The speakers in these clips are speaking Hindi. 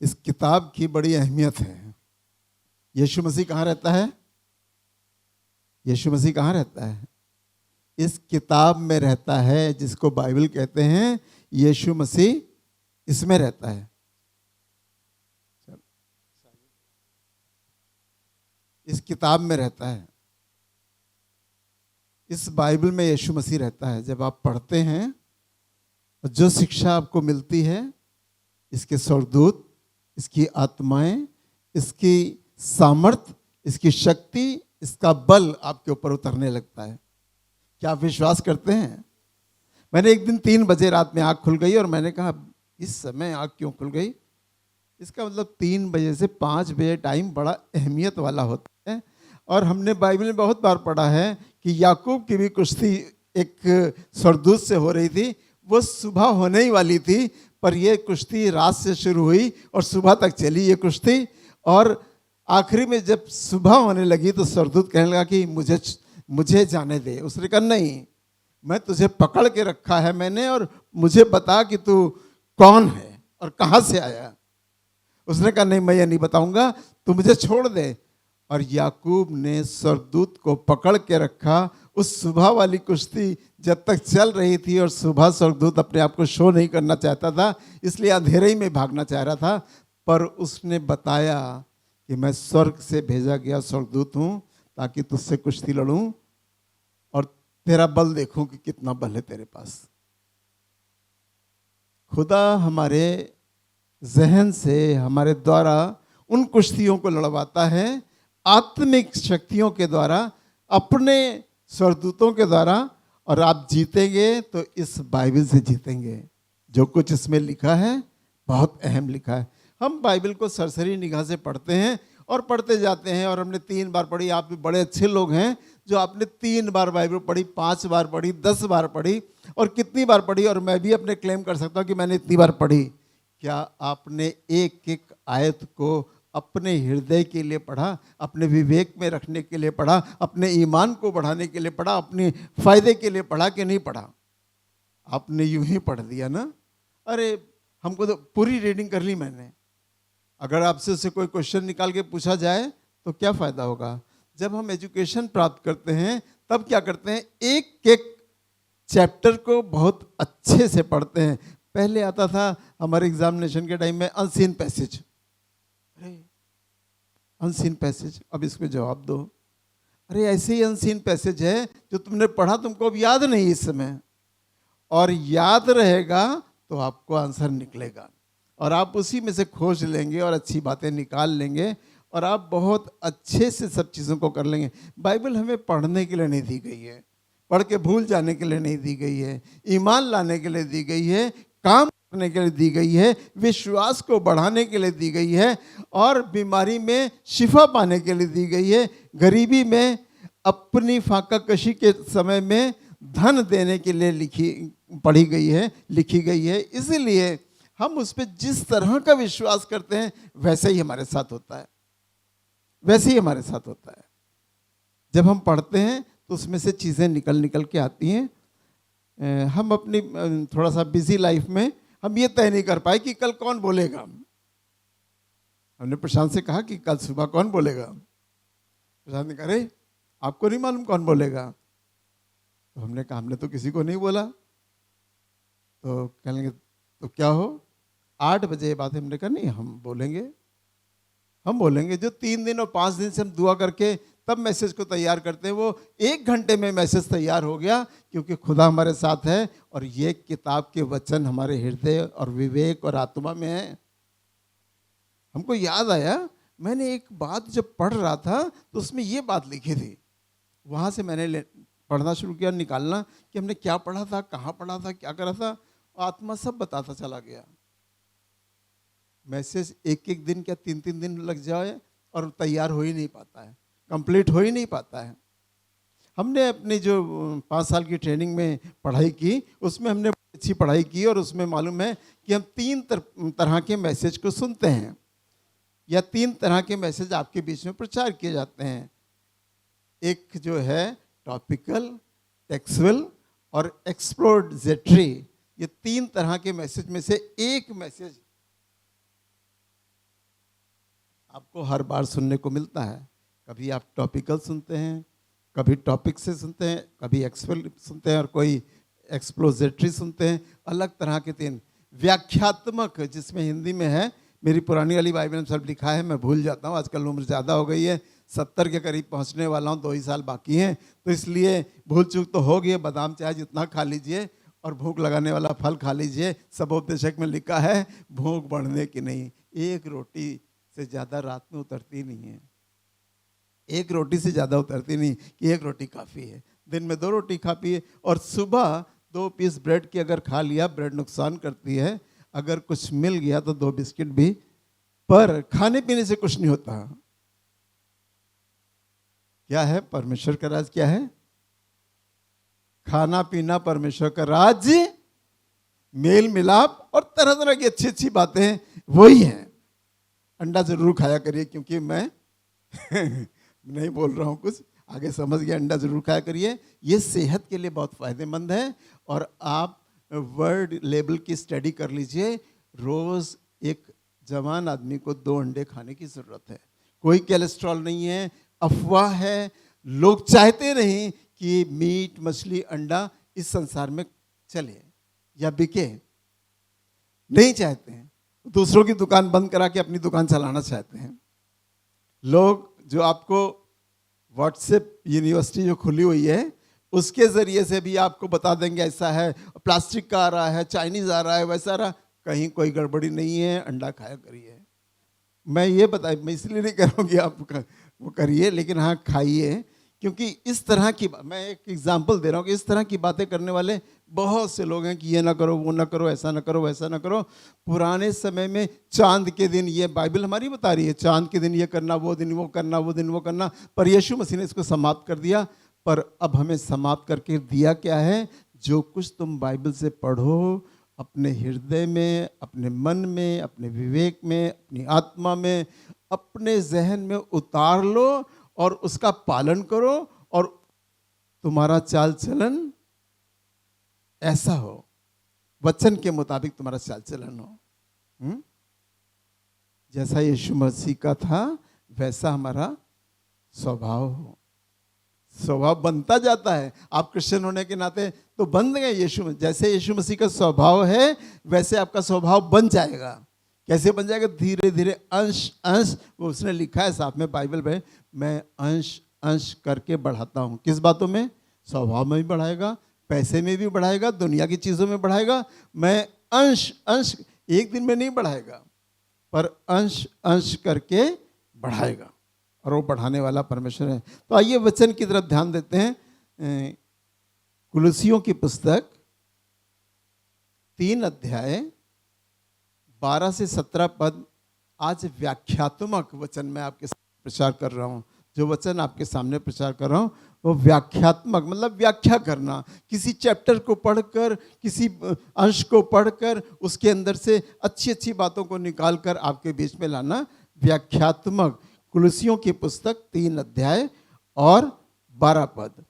इस किताब की बड़ी अहमियत है। यीशु मसीह कहाँ रहता है? यीशु मसीह कहाँ रहता है? इस किताब में रहता है, जिसको बाइबल कहते हैं। यीशु मसीह इसमें रहता है। इस किताब में रहता है। इस बाइबल में यीशु मसीह रहता है। जब आप पढ़ते हैं, जो शिक्षा आपको मिलती है, इसके स्वर्गदूत, इसकी आत्माएं, इसकी सामर्थ, इसकी शक्ति, इसका बल आपके ऊपर उतरने लगता है। क्या आप विश्वास करते हैं? मैंने एक दिन 3 बजे रात में आँख खुल गई और मैंने कहा, इस समय आँख क्यों खुल गई? इसका मतलब 3 बजे से 5 बजे टाइम बड़ा अहमियत वाला होता है। और हमने बाइबल में बहुत बार पढ़ा है कि याकूब की भी कुश्ती एक स्वर्गदूत से हो रही थी। वो सुबह होने ही वाली थी, पर यह कुश्ती रात से शुरू हुई और सुबह तक चली ये कुश्ती। और आखिरी में जब सुबह होने लगी तो स्वर्गदूत कहने लगा कि मुझे जाने दे। उसने कहा, नहीं, मैं तुझे पकड़ के रखा है मैंने, और मुझे बता कि तू कौन है और कहाँ से आया। उसने कहा, नहीं, मैं ये नहीं बताऊंगा, तू मुझे छोड़ दे। और याकूब ने स्वर्गदूत को पकड़ के रखा। उस सुबह वाली कुश्ती जब तक चल रही थी, और सुबह स्वर्गदूत अपने आप को शो नहीं करना चाहता था, इसलिए अंधेरे ही में भागना चाह रहा था। पर उसने बताया कि मैं स्वर्ग से भेजा गया स्वर्गदूत हूँ, ताकि तुझसे कुश्ती लड़ूं और तेरा बल देखूं कि कितना बल है तेरे पास। खुदा हमारे जहन से, हमारे द्वारा उन कुश्तियों को लड़वाता है, आत्मिक शक्तियों के द्वारा, अपने स्वर्गदूतों के द्वारा। और आप जीतेंगे तो इस बाइबल से जीतेंगे। जो कुछ इसमें लिखा है बहुत अहम लिखा है। हम बाइबल को सरसरी निगाह से पढ़ते हैं और पढ़ते जाते हैं, और हमने 3 बार पढ़ी। आप भी बड़े अच्छे लोग हैं जो आपने 3 बार बाइबल पढ़ी, 5 बार पढ़ी, 10 बार पढ़ी, और कितनी बार पढ़ी। और मैं भी अपने क्लेम कर सकता हूँ कि मैंने इतनी बार पढ़ी। क्या आपने एक एक आयत को अपने हृदय के लिए पढ़ा, अपने विवेक में रखने के लिए पढ़ा, अपने ईमान को बढ़ाने के लिए पढ़ा, अपने फायदे के लिए पढ़ा कि नहीं पढ़ा? आपने यूं ही पढ़ दिया ना। अरे, हमको तो पूरी रीडिंग कर ली मैंने। अगर आपसे उससे कोई क्वेश्चन निकाल के पूछा जाए तो क्या फ़ायदा होगा? जब हम एजुकेशन प्राप्त करते हैं तब क्या करते हैं? एक एक चैप्टर को बहुत अच्छे से पढ़ते हैं। पहले आता था हमारे एग्जामिनेशन के टाइम में अनसीन पैसेज। अरे, अनसीन पैसेज, अब इसमें जवाब दो। अरे, ऐसे ही अनसीन पैसेज है जो तुमने पढ़ा, तुमको अब याद नहीं इस समय, और याद रहेगा तो आपको आंसर निकलेगा, और आप उसी में से खोज लेंगे और अच्छी बातें निकाल लेंगे, और आप बहुत अच्छे से सब चीज़ों को कर लेंगे। बाइबल हमें पढ़ने के लिए नहीं दी गई है, पढ़ के भूल जाने के लिए नहीं दी गई है, ईमान लाने के लिए दी गई है, काम करने के लिए दी गई है, विश्वास को बढ़ाने के लिए दी गई है, और बीमारी में शिफा पाने के लिए दी गई है, गरीबी में, अपनी फाका कशी के समय में धन देने के लिए पढ़ी गई है, लिखी गई है। इसीलिए हम उस पर जिस तरह का विश्वास करते हैं वैसे ही हमारे साथ होता है, वैसे ही हमारे साथ होता है। जब हम पढ़ते हैं तो उसमें से चीज़ें निकल के आती हैं। हम अपनी थोड़ा सा बिजी लाइफ में हम ये तय नहीं कर पाए कि कल कौन बोलेगा। हमने प्रशांत से कहा कि कल सुबह कौन बोलेगा। प्रशांत ने कहा, अरे, आपको नहीं मालूम कौन बोलेगा? तो हमने कहा, हमने तो किसी को नहीं बोला। तो कहेंगे, तो क्या हो? 8 बजे बात है। हमने कहा, नहीं, हम बोलेंगे। जो 3 दिन और 5 दिन से हम दुआ करके तब मैसेज को तैयार करते हैं, वो 1 घंटे में मैसेज तैयार हो गया, क्योंकि खुदा हमारे साथ है और ये किताब के वचन हमारे हृदय और विवेक और आत्मा में है। हमको याद आया, मैंने एक बात जब पढ़ रहा था तो उसमें ये बात लिखी थी। वहाँ से मैंने पढ़ना शुरू किया, निकालना कि हमने क्या पढ़ा था, कहाँ पढ़ा था, क्या करा था। आत्मा सब बताता चला गया। मैसेज एक दिन क्या 3 दिन लग जाए और तैयार हो ही नहीं पाता है, कंप्लीट हो ही नहीं पाता है। हमने अपनी जो 5 साल की ट्रेनिंग में पढ़ाई की, उसमें हमने अच्छी पढ़ाई की, और उसमें मालूम है कि हम 3 तरह के मैसेज को सुनते हैं, या 3 तरह के मैसेज आपके बीच में प्रचार किए जाते हैं। एक जो है टॉपिकल, टेक्सुअल और एक्सप्लोजेटरी। ये 3 तरह के मैसेज में से एक मैसेज आपको हर बार सुनने को मिलता है। कभी आप टॉपिकल सुनते हैं, कभी टॉपिक से सुनते हैं, कभी एक्सपेल सुनते हैं और कोई एक्सप्लोजेटरी सुनते हैं। अलग तरह के 3 व्याख्यात्मक, जिसमें हिंदी में है, मेरी पुरानी वाली बाइबल में सब लिखा है, मैं भूल जाता हूँ, आजकल उम्र ज़्यादा हो गई है, 70 के करीब पहुँचने वाला हूँ, 2 ही साल बाकी हैं, तो इसलिए भूल चूक तो हो गई है। बादाम चाहे जितना खा लीजिए और भूख लगाने वाला फल खा लीजिए। सबोपदेशक में लिखा है भूख बढ़ने की नहीं, 1 रोटी से ज़्यादा रात में उतरती नहीं है, 1 रोटी से ज़्यादा उतरती नहीं कि 1 रोटी काफ़ी है। दिन में 2 रोटी खा पिए और सुबह 2 पीस ब्रेड की अगर खा लिया, ब्रेड नुकसान करती है, अगर कुछ मिल गया तो 2 बिस्किट भी, पर खाने पीने से कुछ नहीं होता। क्या है परमेश्वर का राज? क्या है? खाना पीना परमेश्वर का राज, मेल मिलाप और तरह तरह की अच्छी अच्छी बातें वही हैं। अंडा जरूर खाया करिए, क्योंकि मैं नहीं बोल रहा हूं कुछ, आगे समझ गया। अंडा जरूर खाया करिए, ये सेहत के लिए बहुत फायदेमंद है। और आप वर्ड लेवल की स्टडी कर लीजिए, रोज एक जवान आदमी को 2 अंडे खाने की जरूरत है। कोई कोलेस्ट्रॉल नहीं है, अफवाह है। लोग चाहते नहीं कि मीट मछली अंडा इस संसार में चले या बिके, नहीं चाहते हैं। दूसरों की दुकान बंद करा के अपनी दुकान चलाना चाहते हैं लोग। जो आपको व्हाट्सएप यूनिवर्सिटी जो खुली हुई है, उसके ज़रिए से भी आपको बता देंगे ऐसा है, प्लास्टिक का आ रहा है, चाइनीज़ आ रहा है, वैसा आ रहा, कहीं कोई गड़बड़ी नहीं है, अंडा खाया करिए। मैं ये मैं इसलिए नहीं कह रहा हूँ कि आप वो करिए, लेकिन हाँ खाइए, क्योंकि इस तरह की, मैं एक एग्जांपल दे रहा हूँ कि इस तरह की बातें करने वाले बहुत से लोग हैं कि ये ना करो, वो ना करो, ऐसा ना करो, वैसा ना करो। पुराने समय में चांद के दिन, ये बाइबल हमारी बता रही है, चांद के दिन ये करना, वो दिन वो करना, वो दिन वो करना, पर यीशु मसीह ने इसको समाप्त कर दिया। पर अब हमें समाप्त करके दिया क्या है? जो कुछ तुम बाइबल से पढ़ो, अपने हृदय में, अपने मन में, अपने विवेक में, अपनी आत्मा में, अपने जहन में उतार लो और उसका पालन करो, और तुम्हारा चाल चलन ऐसा हो, वचन के मुताबिक तुम्हारा चाल चलन हो। जैसा यीशु मसीह का था वैसा हमारा स्वभाव हो। स्वभाव बनता जाता है, आप क्रिश्चियन होने के नाते तो बन गए। जैसे यीशु मसीह का स्वभाव है वैसे आपका स्वभाव बन जाएगा। कैसे बन जाएगा? धीरे धीरे, अंश अंश, वो उसने लिखा है साथ में बाइबल में, मैं अंश अंश करके बढ़ाता हूँ। किस बातों में? स्वभाव में भी बढ़ाएगा, पैसे में भी बढ़ाएगा, दुनिया की चीज़ों में बढ़ाएगा। मैं अंश अंश, एक दिन में नहीं बढ़ाएगा, पर अंश अंश करके बढ़ाएगा, और वो बढ़ाने वाला परमेश्वर है। तो आइए वचन की तरफ ध्यान देते हैं। कुलुसियों की पुस्तक 3 अध्याय 12 से 17 पद। आज व्याख्यात्मक वचन मैं आपके सामने प्रचार कर रहा हूँ। जो वचन आपके सामने प्रचार कर रहा हूँ वो व्याख्यात्मक, मतलब व्याख्या करना। किसी चैप्टर को पढ़कर, किसी अंश को पढ़कर उसके अंदर से अच्छी अच्छी बातों को निकालकर आपके बीच में लाना, व्याख्यात्मक। कुलुसियों की पुस्तक 3 अध्याय और 12 पद।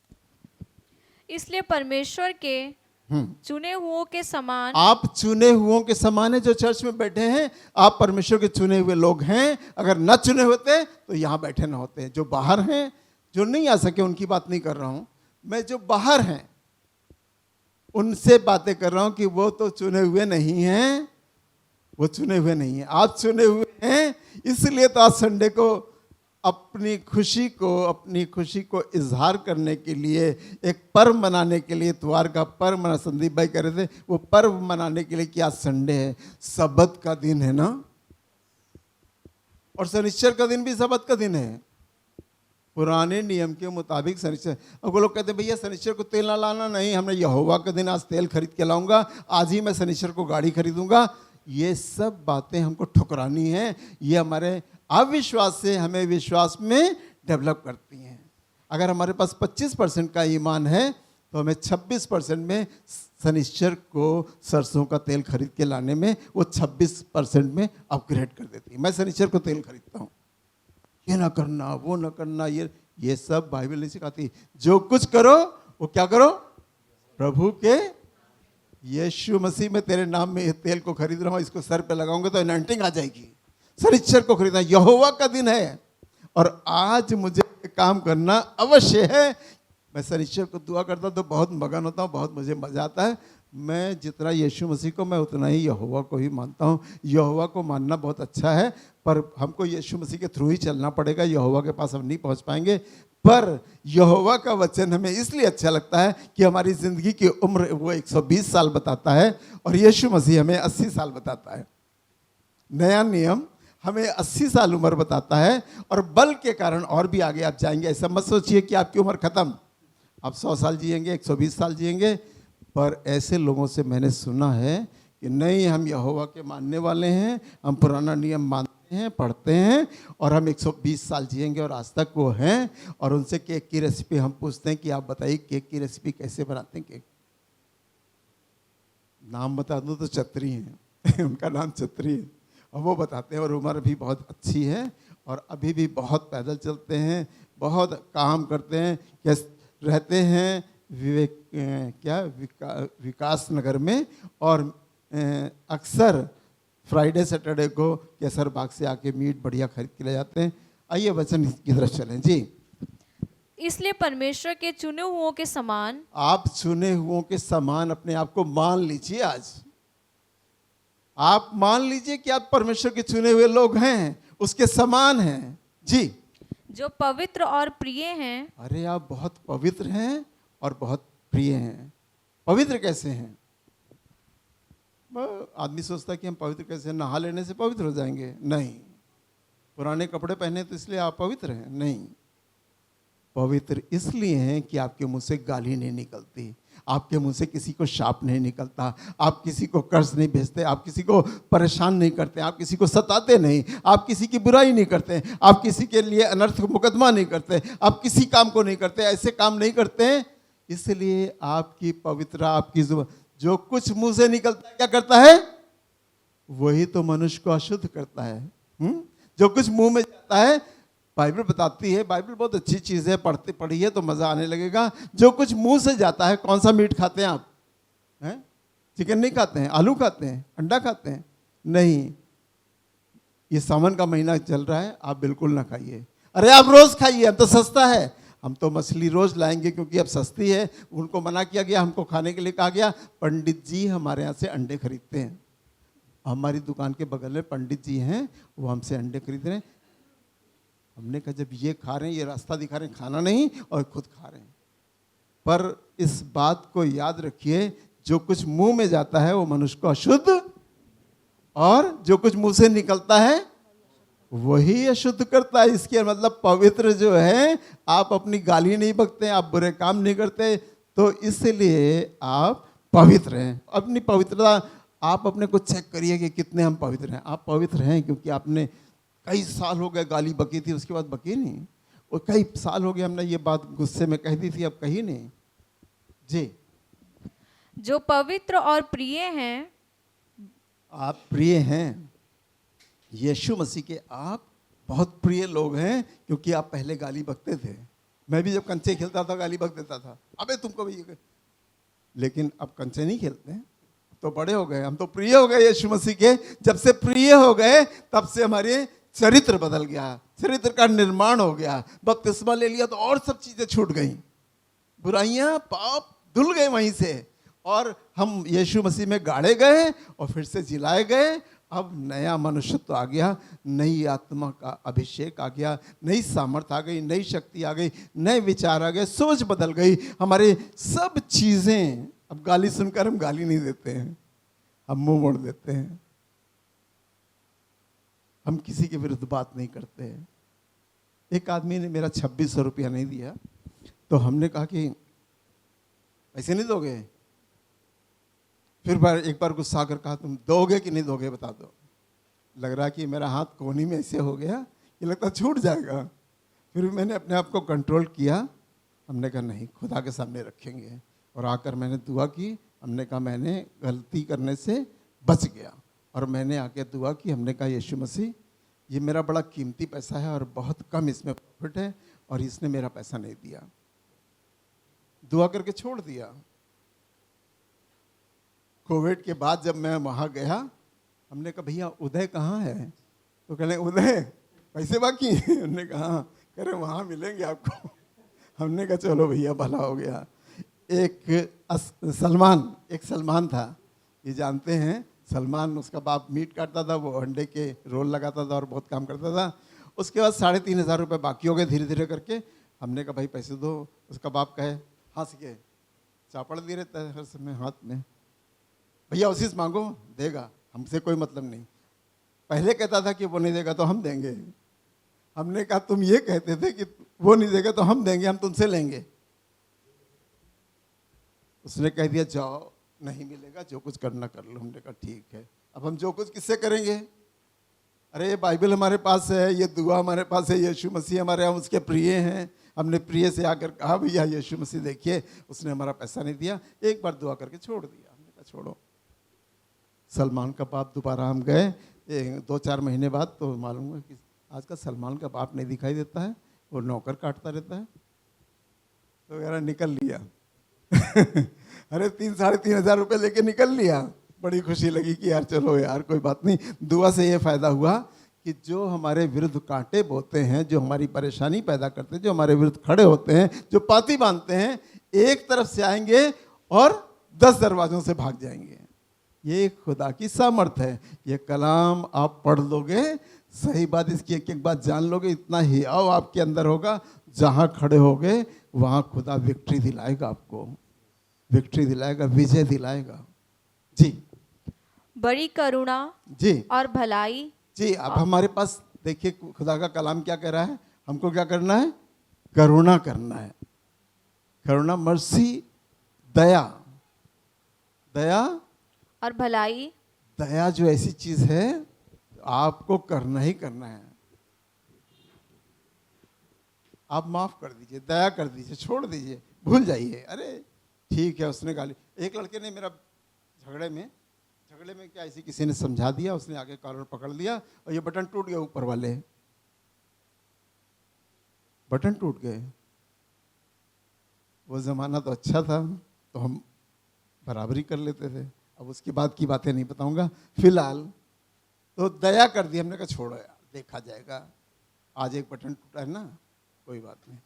इसलिए परमेश्वर के चुने हुओं के समान, आप चुने हुओं के समान है। जो चर्च में बैठे हैं, आप परमेश्वर के चुने हुए लोग हैं। अगर न चुने होते तो यहाँ बैठे न होते। जो बाहर हैं, जो नहीं आ सके, उनकी बात नहीं कर रहा हूँ मैं। जो बाहर हैं उनसे बातें कर रहा हूँ कि वो तो चुने हुए नहीं हैं, वो चुने हुए नहीं हैं। आप चुने हुए हैं, इसलिए तो आज संडे को अपनी खुशी को इजहार करने के लिए, एक पर्व मनाने के लिए, इतवार का पर्व मना, संदीप भाई कह रहे थे, वो पर्व मनाने के लिए कि आज संडे है, सब्त का दिन है ना, और शनिश्चर का दिन भी सब्त का दिन है। पुराने नियम के मुताबिक शनिश्चर, अब वो लोग कहते भैया शनिश्चर को तेल ना लाना, नहीं, हमने यहोवा का दिन आज तेल खरीद के लाऊंगा, आज ही मैं शनिश्चर को गाड़ी खरीदूंगा। ये सब बातें हमको ठुकरानी है। ये हमारे अविश्वास से हमें विश्वास में डेवलप करती हैं। अगर हमारे पास 25% का ईमान है तो हमें 26% में शनिश्चर को सरसों का तेल खरीद के लाने में वो 26% में अपग्रेड कर देती है। मैं शनिश्चर को तेल खरीदता हूँ, ये ना करना, वो ना करना, ये सब बाइबल नहीं सिखाती। जो कुछ करो वो क्या करो? प्रभु के, यीशु मसीह में तेरे नाम में ये तेल को खरीद रहा हूँ, इसको सर पे लगाऊंगा तो एनॉइंटिंग आ जाएगी, शनिचर को खरीदना, यहोवा का दिन है और आज मुझे काम करना अवश्य है। मैं शनिचर को दुआ करता हूँ तो बहुत मगन होता हूँ, बहुत मुझे मजा आता है। मैं जितना यीशु मसीह को, मैं उतना ही यहोवा को ही मानता हूँ। यहोवा को मानना बहुत अच्छा है, पर हमको यीशु मसीह के थ्रू ही चलना पड़ेगा, यहोवा के पास हम नहीं पहुँच पाएंगे। पर यहोवा का वचन हमें इसलिए अच्छा लगता है कि हमारी ज़िंदगी की उम्र वो 120 साल बताता है और यीशु मसीह हमें 80 साल बताता है। नया नियम हमें 80 साल उम्र बताता है और बल के कारण और भी आगे आप जाएंगे। ऐसा मत सोचिए कि आपकी उम्र खत्म, आप 100 साल जिएंगे, 120 साल जिएंगे। पर ऐसे लोगों से मैंने सुना है कि नहीं, हम यहोवा के मानने वाले हैं, हम पुराना नियम मानते हैं, पढ़ते हैं और हम 120 साल जिएंगे और आज तक वो हैं। और उनसे केक की रेसिपी हम पूछते हैं कि आप बताइए केक की रेसिपी कैसे बनाते हैं। केक नाम बता दूं तो चतरी हैं उनका नाम चतरी है और वो बताते हैं और उम्र भी बहुत अच्छी है और अभी भी बहुत पैदल चलते हैं, बहुत काम करते हैं। रहते हैं विकास नगर में और अक्सर फ्राइडे सैटरडे को केसर बाग से आके मीट बढ़िया खरीद के ले जाते हैं। आइए वचन की तरफ चलें जी। इसलिए परमेश्वर के चुने हुओं के समान, आप चुने हुओं के समान अपने आप को मान लीजिए। आज आप मान लीजिए कि आप परमेश्वर के चुने हुए लोग हैं, उसके समान हैं जी, जो पवित्र और प्रिय हैं। अरे आप बहुत पवित्र हैं और बहुत प्रिय हैं। पवित्र कैसे हैं? आदमी सोचता है कि हम पवित्र कैसे हैं, नहा लेने से पवित्र हो जाएंगे? नहीं। पुराने कपड़े पहने तो इसलिए आप पवित्र हैं? नहीं। पवित्र इसलिए हैं कि आपके मुंह से गाली नहीं निकलती, आपके मुंह से किसी को शाप नहीं निकलता, आप किसी को कर्ज नहीं भेजते, आप किसी को परेशान नहीं करते, आप किसी को सताते नहीं, आप किसी की बुराई नहीं करते, आप किसी के लिए अनर्थ मुकदमा नहीं करते, आप किसी काम को नहीं करते, ऐसे काम नहीं करते। इसलिए आपकी पवित्रता, आपकी जो कुछ मुंह से निकलता है क्या करता है? वही तो मनुष्य को अशुद्ध करता है। जो कुछ मुंह में जाता है, बाइबल बताती है, बाइबल बहुत अच्छी चीज़ है, पढ़िए तो मज़ा आने लगेगा। जो कुछ मुंह से जाता है, कौन सा मीट खाते हैं आप? हैं? चिकन नहीं खाते हैं, आलू खाते हैं, अंडा खाते हैं? नहीं। ये सावन का महीना चल रहा है, आप बिल्कुल ना खाइए। अरे आप रोज़ खाइए, अब तो सस्ता है, हम तो मछली रोज़ लाएंगे क्योंकि अब सस्ती है। उनको मना किया गया, हमको खाने के लिए कहा गया। पंडित जी हमारे यहाँ से अंडे खरीदते हैं, हमारी दुकान के बगल में पंडित जी हैं, वो हमसे अंडे खरीद रहे हैं। हमने कहा जब ये खा रहे हैं, ये रास्ता दिखा रहे हैं, खाना नहीं और खुद खा रहे हैं। पर इस बात को याद रखिए, जो कुछ मुंह में जाता है वो मनुष्य को अशुद्ध, और जो कुछ मुंह से निकलता है वही अशुद्ध करता है। इसके मतलब पवित्र जो है, आप अपनी गाली नहीं बकते, आप बुरे काम नहीं करते, तो इसलिए आप पवित्र हैं। अपनी पवित्रता आप अपने को चेक करिए कि कितने हम पवित्र हैं। आप पवित्र हैं क्योंकि आपने कई साल हो गए गाली बकी थी, उसके बाद बकी नहीं, और कई साल हो गए हमने ये बात गुस्से में कह दी थी, अब कही नहीं जी। जो पवित्र और प्रिय हैं, आप प्रिय हैं, यीशु मसीह के आप बहुत प्रिय लोग हैं, क्योंकि आप पहले गाली बकते थे। मैं भी जब कंचे खेलता था गाली बक देता था, अबे तुमको भी। लेकिन अब कंचे नहीं खेलते हैं, तो बड़े हो गए, हम तो प्रिय हो गए यीशु मसीह के। जब से प्रिय हो गए तब से हमारे चरित्र बदल गया, चरित्र का निर्माण हो गया। बपतिस्मा ले लिया तो और सब चीजें छूट गई, बुराइयां पाप धुल गए वहीं से, और हम यीशु मसीह में गाड़े गए और फिर से जिलाए गए। अब नया मनुष्यत्व आ गया, नई आत्मा का अभिषेक आ गया, नई सामर्थ आ गई, नई शक्ति आ गई, नए विचार आ गए, सोच बदल गई, हमारे सब चीजें। अब गाली सुनकर हम गाली नहीं देते हैं, हम मुंह मोड़ देते हैं, हम किसी के विरुद्ध बात नहीं करते हैं। एक आदमी ने मेरा 2600 रुपया नहीं दिया, तो हमने कहा कि पैसे नहीं दोगे? फिर एक बार गुस्सा कर कहा, तुम दोगे कि नहीं दोगे बता दो। लग रहा कि मेरा हाथ कोहनी में ऐसे हो गया कि लगता छूट जाएगा। फिर मैंने अपने आप को कंट्रोल किया, हमने कहा नहीं, खुदा के सामने रखेंगे। और आकर मैंने दुआ की, हमने कहा मैंने गलती करने से बच गया। और मैंने आके दुआ की, हमने कहा यीशु मसीह, ये मेरा बड़ा कीमती पैसा है और बहुत कम इसमें प्रॉफिट है, और इसने मेरा पैसा नहीं दिया। दुआ करके छोड़ दिया। कोविड के बाद जब मैं वहाँ गया, हमने कहा भैया उदय कहाँ है? तो कहने उदय पैसे बाकी हैं? उन्होंने कहा हाँ। कह रहे वहाँ मिलेंगे आपको। हमने कहा चलो भैया भला हो गया। एक सलमान था, ये जानते हैं सलमान, उसका बाप मीट काटता था, वो अंडे के रोल लगाता था और बहुत काम करता था। उसके बाद 3,500 रुपये बाकी हो गए धीरे धीरे करके। हमने कहा भाई पैसे दो। उसका बाप कहे हंस के चापड़ दे रहता है हर समय हाथ में, भैया उसी से मांगो देगा, हमसे कोई मतलब नहीं। पहले कहता था कि वो नहीं देगा तो हम देंगे। हमने कहा तुम ये कहते थे कि वो नहीं देगा तो हम देंगे, हम तुमसे लेंगे। उसने कह दिया जाओ नहीं मिलेगा, जो कुछ करना कर लो। हमने कहा ठीक है। अब हम जो कुछ किससे करेंगे? अरे ये बाइबल हमारे पास है, ये दुआ हमारे पास है, यीशु मसीह हमारे, हम उसके प्रिय हैं। हमने प्रिय से आकर कहा भैया यीशु मसीह देखिए, उसने हमारा पैसा नहीं दिया, एक बार दुआ करके छोड़ दिया। हमने कहा छोड़ो। सलमान का बाप दोबारा हम गए 2-4 महीने बाद, तो मालूम है कि आज का सलमान का बाप नहीं दिखाई देता है, वो नौकर काटता रहता है। तो यार निकल लिया। अरे 3,500 रुपये लेके निकल लिया। बड़ी खुशी लगी कि यार चलो यार कोई बात नहीं। दुआ से ये फायदा हुआ कि जो हमारे विरुद्ध कांटे बोते हैं, जो हमारी परेशानी पैदा करते हैं, जो हमारे विरुद्ध खड़े होते हैं, जो पाती बांधते हैं, एक तरफ से आएंगे और 10 दरवाजों से भाग जाएंगे। ये खुदा की सामर्थ है। ये कलाम आप पढ़ लोगे, सही बात इसकी एक एक बात जान लोगे, इतना हियाव आपके अंदर होगा, जहाँ खड़े होगे वहाँ खुदा विक्ट्री दिलाएगा, आपको विक्ट्री दिलाएगा, विजय दिलाएगा। जी बड़ी करुणा जी और भलाई। जी अब हमारे पास देखिए खुदा का कलाम क्या कह रहा है, हमको क्या करना है? करुणा करना है। करुणा, मर्सी, दया। दया और भलाई। दया जो ऐसी चीज है आपको करना ही करना है। आप माफ कर दीजिए, दया कर दीजिए, छोड़ दीजिए, भूल जाइए। अरे ठीक है उसने गाली, एक लड़के ने मेरा झगड़े में क्या ऐसी किसी ने समझा दिया, उसने आगे कॉलर पकड़ लिया और ये बटन टूट गया, ऊपर वाले बटन टूट गए। वो जमाना तो अच्छा था, तो हम बराबरी कर लेते थे। अब उसके बाद की बातें नहीं बताऊंगा। फिलहाल तो दया कर दी, हमने कहा छोड़ो यार देखा जाएगा, आज एक बटन टूटा है ना, कोई बात नहीं।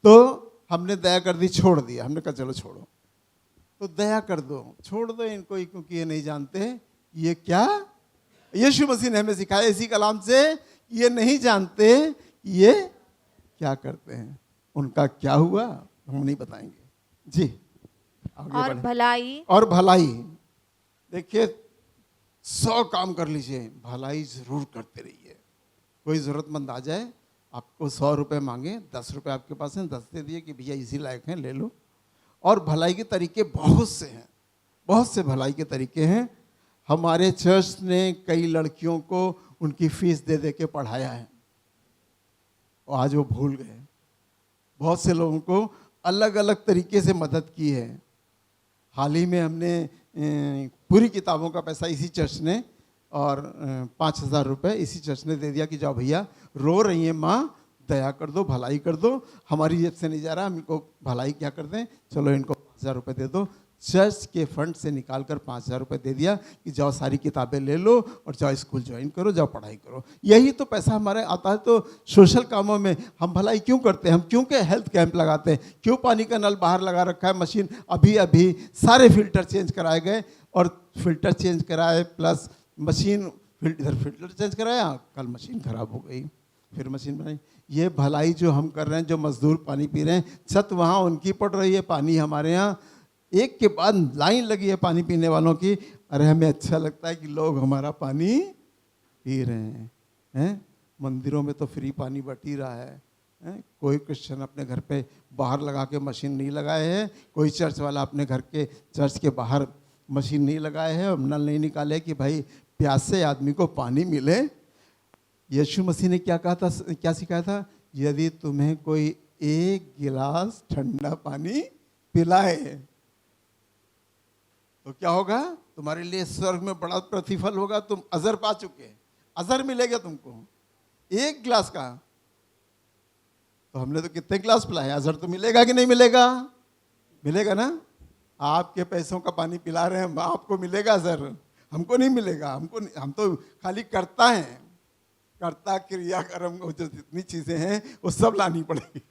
तो हमने दया कर दी, छोड़ दिया। हमने कहा चलो छोड़ो, तो दया कर दो, छोड़ दो इनको, क्योंकि ये नहीं जानते ये क्या। यीशु मसीह ने हमें सिखाया इसी कलाम से, ये नहीं जानते ये क्या करते हैं, उनका क्या हुआ हम नहीं बताएंगे। जी आगे और बढ़ें। भलाई। और भलाई, देखिए 100 काम कर लीजिए, भलाई जरूर करते रहिए। कोई जरूरतमंद आ जाए, आपको 100 रुपये मांगे, 10 रुपये आपके पास हैं, 10 दे दिए कि भैया इसी लायक हैं, ले लो। और भलाई के तरीके बहुत से हैं, बहुत से भलाई के तरीके हैं। हमारे चर्च ने कई लड़कियों को उनकी फीस दे दे के पढ़ाया है और आज वो भूल गए। बहुत से लोगों को अलग अलग तरीके से मदद की है। हाल ही में हमने पूरी किताबों का पैसा इसी चर्च ने और 5,000 रुपये इसी चर्च ने दे दिया कि जाओ भैया, रो रही हैं माँ, दया कर दो, भलाई कर दो, हमारी जेब से नहीं जा रहा, हम इनको भलाई क्या कर दें, चलो इनको 5,000 रुपये दे दो। चर्च के फंड से निकाल कर 5,000 रुपये दे दिया कि जाओ सारी किताबें ले लो और जाओ स्कूल ज्वाइन करो, जाओ पढ़ाई करो। यही तो पैसा हमारे आता है। तो सोशल कामों में हम भलाई क्यों करते हैं? हम क्यों के हेल्थ कैंप लगाते हैं? क्यों पानी का नल बाहर लगा रखा है, मशीन अभी अभी सारे फिल्टर चेंज कराए गए, और फिल्टर चेंज कराए प्लस मशीन, इधर फिल्टर चेंज कराया, कल मशीन खराब हो गई, फिर मशीन बनाई। ये भलाई जो हम कर रहे हैं, जो मजदूर पानी पी रहे हैं, छत वहाँ उनकी पड़ रही है, पानी हमारे यहाँ एक के बाद लाइन लगी है पानी पीने वालों की। अरे हमें अच्छा लगता है कि लोग हमारा पानी पी रहे हैं। मंदिरों में तो फ्री पानी बट ही रहा है। कोई क्रिश्चियन अपने घर पे बाहर लगा के मशीन नहीं लगाए हैं, कोई चर्च वाला अपने घर के चर्च के बाहर मशीन नहीं लगाए हैं और नल नहीं निकाले कि भाई प्यासे आदमी को पानी मिले। यीशु मसीह ने क्या कहा था, क्या सिखाया था? यदि तुम्हें कोई एक गिलास ठंडा पानी पिलाए तो क्या होगा? तुम्हारे लिए स्वर्ग में बड़ा प्रतिफल होगा। तुम अजर पा चुके, अजर मिलेगा तुमको एक गिलास का। तो हमने तो कितने गिलास पिलाए, अजर तो मिलेगा कि नहीं मिलेगा? मिलेगा ना। आपके पैसों का पानी पिला रहे हैं, आपको मिलेगा अजर, हमको नहीं मिलेगा। हम तो खाली करता है। कर्ता क्रिया कर्म को जो जितनी चीजें हैं वो सब लानी पड़ेगी।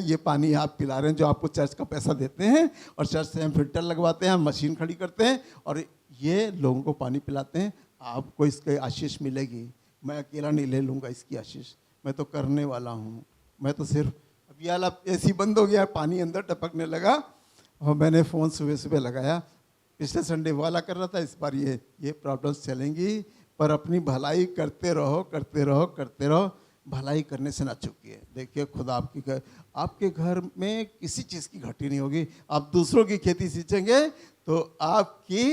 ये पानी आप पिला रहे हैं जो आपको चर्च का पैसा देते हैं, और चर्च से हम फिल्टर लगवाते हैं, हम मशीन खड़ी करते हैं और ये लोगों को पानी पिलाते हैं। आपको इसकी आशीष मिलेगी। मैं अकेला नहीं ले लूँगा इसकी आशीष, मैं तो करने वाला हूँ। मैं तो सिर्फ अभी वाला एसी बंद हो गया, पानी अंदर टपकने लगा और मैंने फ़ोन सुबह सुबह लगाया। पिछले संडे वाला कर रहा था, इस बार ये प्रॉब्लम्स चलेंगी, पर अपनी भलाई करते रहो करते रहो करते रहो, भलाई करने से ना चूकिए। देखिए खुदा आपके घर में किसी चीज़ की घटी नहीं होगी। आप दूसरों की खेती सींचेंगे तो आपकी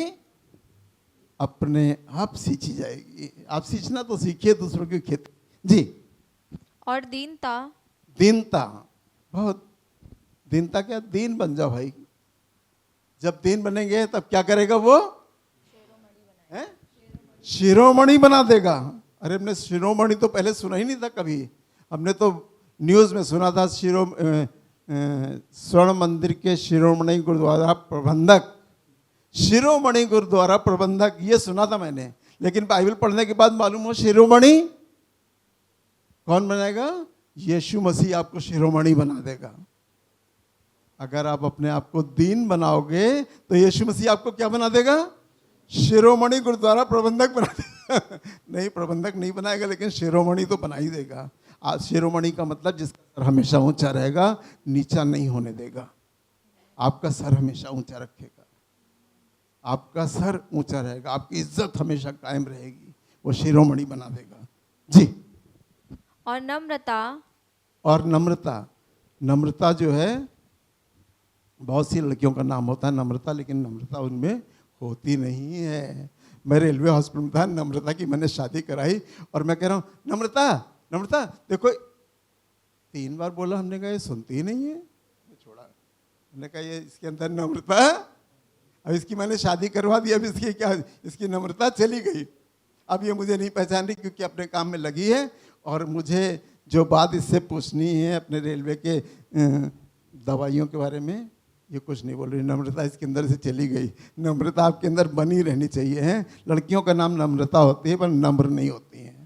अपने आप सींची जाएगी। आप सींचना तो सीखिए दूसरों की खेती। जी। और दीनता। दीनता, बहुत दीनता, क्या दीन बन जाओ भाई। जब दीन बनेंगे तब क्या करेगा वो? शिरोमणि बना देगा। अरे हमने शिरोमणि तो पहले सुना ही नहीं था कभी। हमने तो न्यूज़ में सुना था स्वर्ण मंदिर के शिरोमणि गुरुद्वारा प्रबंधक, शिरोमणि गुरुद्वारा प्रबंधक, ये सुना था मैंने। लेकिन बाइबल पढ़ने के बाद मालूम हो शिरोमणि कौन बनाएगा? यीशु मसीह आपको शिरोमणि बना देगा। अगर आप अपने आप को दीन बनाओगे तो यीशु मसीह आपको क्या बना देगा? शिरोमणि गुरुद्वारा प्रबंधक बना देगा। नहीं, प्रबंधक नहीं बनाएगा, लेकिन शिरोमणि तो बना ही देगा। आज शिरोमणि का मतलब जिसका सर हमेशा ऊंचा रहेगा, नीचा नहीं होने देगा। आपका सर हमेशा ऊंचा रखेगा, आपका सर ऊंचा रहेगा, आपकी इज्जत हमेशा कायम रहेगी, वो शिरोमणि बना देगा। जी। और नम्रता। और नम्रता, नम्रता जो है, बहुत सी लड़कियों का नाम होता है नम्रता, लेकिन नम्रता उनमें होती नहीं है। मैं रेलवे हॉस्पिटल में था, नम्रता की मैंने शादी कराई और मैं कह रहा हूँ नम्रता नम्रता देखो, 3 बार बोला, हमने कहा ये सुनती ही नहीं है, छोड़ा। हमने कहा ये इसके अंदर नम्रता, अब इसकी मैंने शादी करवा दी, अब इसकी क्या, इसकी नम्रता चली गई। अब ये मुझे नहीं पहचान रही क्योंकि अपने काम में लगी है, और मुझे जो बात इससे पूछनी है अपने रेलवे के दवाइयों के बारे में, ये कुछ नहीं बोल रही। नम्रता इसके अंदर से चली गई। नम्रता आपके अंदर बनी रहनी चाहिए। है, लड़कियों का नाम नम्रता होती है पर नम्र नहीं होती हैं।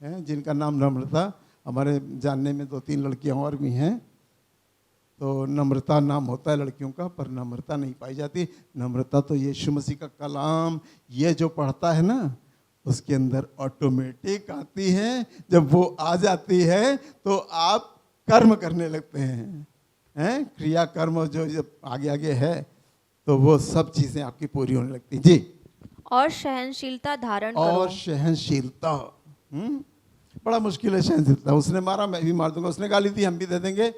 जिनका नाम नम्रता, हमारे जानने में 2-3 लड़कियां और भी हैं, तो नम्रता नाम होता है लड़कियों का, पर नम्रता नहीं पाई जाती। नम्रता तो यीशु मसीह का कलाम ये जो पढ़ता है ना, उसके अंदर ऑटोमेटिक आती है। जब वो आ जाती है तो आप कर्म करने लगते हैं, क्रिया कर्म जो जब आगे आगे है तो वो सब चीज़ें आपकी पूरी होने लगती। जी। और सहनशीलता धारण करो। और सहनशीलता, बड़ा मुश्किल है सहनशीलता। उसने मारा मैं भी मार दूंगा, उसने गाली दी हम भी दे देंगे।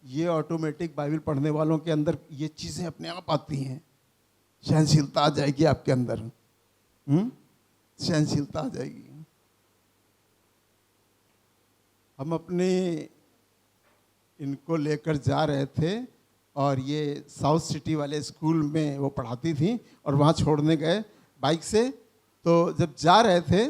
ये ऑटोमेटिक बाइबल पढ़ने वालों के अंदर ये चीज़ें अपने आप आती हैं। सहनशीलता आ जाएगी आपके अंदर, सहनशीलता आ जाएगी। हम अपने इनको लेकर जा रहे थे और ये साउथ सिटी वाले स्कूल में वो पढ़ाती थी, और वहाँ छोड़ने गए बाइक से। तो जब जा रहे थे,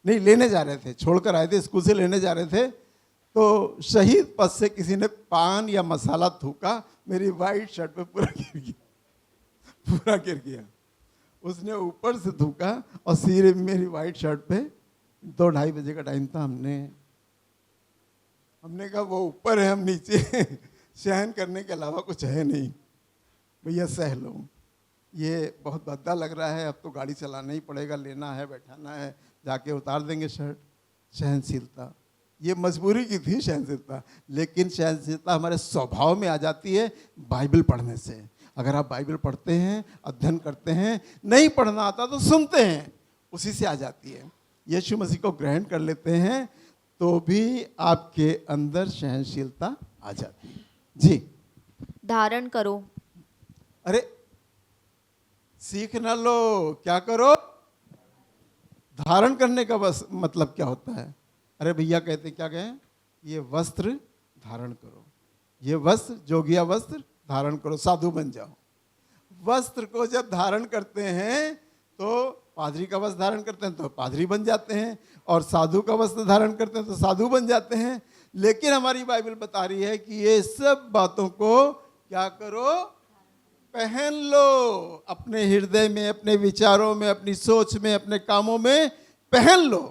नहीं लेने जा रहे थे, छोड़कर आए थे, स्कूल से लेने जा रहे थे, तो शहीद पथ से किसी ने पान या मसाला थूका, मेरी वाइट शर्ट पे पूरा गिर गया, पूरा गिर गया। उसने ऊपर से थूका और सीधे मेरी वाइट शर्ट पे। 2-2:30 बजे का टाइम था। हमने कहा वो ऊपर है, हम नीचे। सहन करने के अलावा कुछ है नहीं, भैया सह लो। ये बहुत भद्दा लग रहा है, अब तो गाड़ी चलाना ही पड़ेगा, लेना है, बैठाना है, जाके उतार देंगे शर्ट। सहनशीलता, ये मजबूरी की थी सहनशीलता, लेकिन सहनशीलता हमारे स्वभाव में आ जाती है बाइबल पढ़ने से। अगर आप बाइबल पढ़ते हैं, अध्ययन करते हैं, नहीं पढ़ना आता तो सुनते हैं, उसी से आ जाती है। यीशु मसीह को ग्रहण कर लेते हैं तो भी आपके अंदर सहनशीलता आ जाती है। जी। धारण करो। अरे सीख ना लो, क्या करो? धारण करने का बस मतलब क्या होता है? अरे भैया कहते क्या कहें, ये वस्त्र धारण करो, ये वस्त्र, जोगिया वस्त्र धारण करो, साधु बन जाओ। वस्त्र को जब धारण करते हैं तो पादरी का वस्त्र धारण करते हैं तो पादरी बन जाते हैं, और साधु का वस्त्र धारण करते हैं तो साधु बन जाते हैं। लेकिन हमारी बाइबल बता रही है कि ये सब बातों को क्या करो? पहन लो। अपने हृदय में, अपने विचारों में, अपनी सोच में, अपने कामों में पहन लो।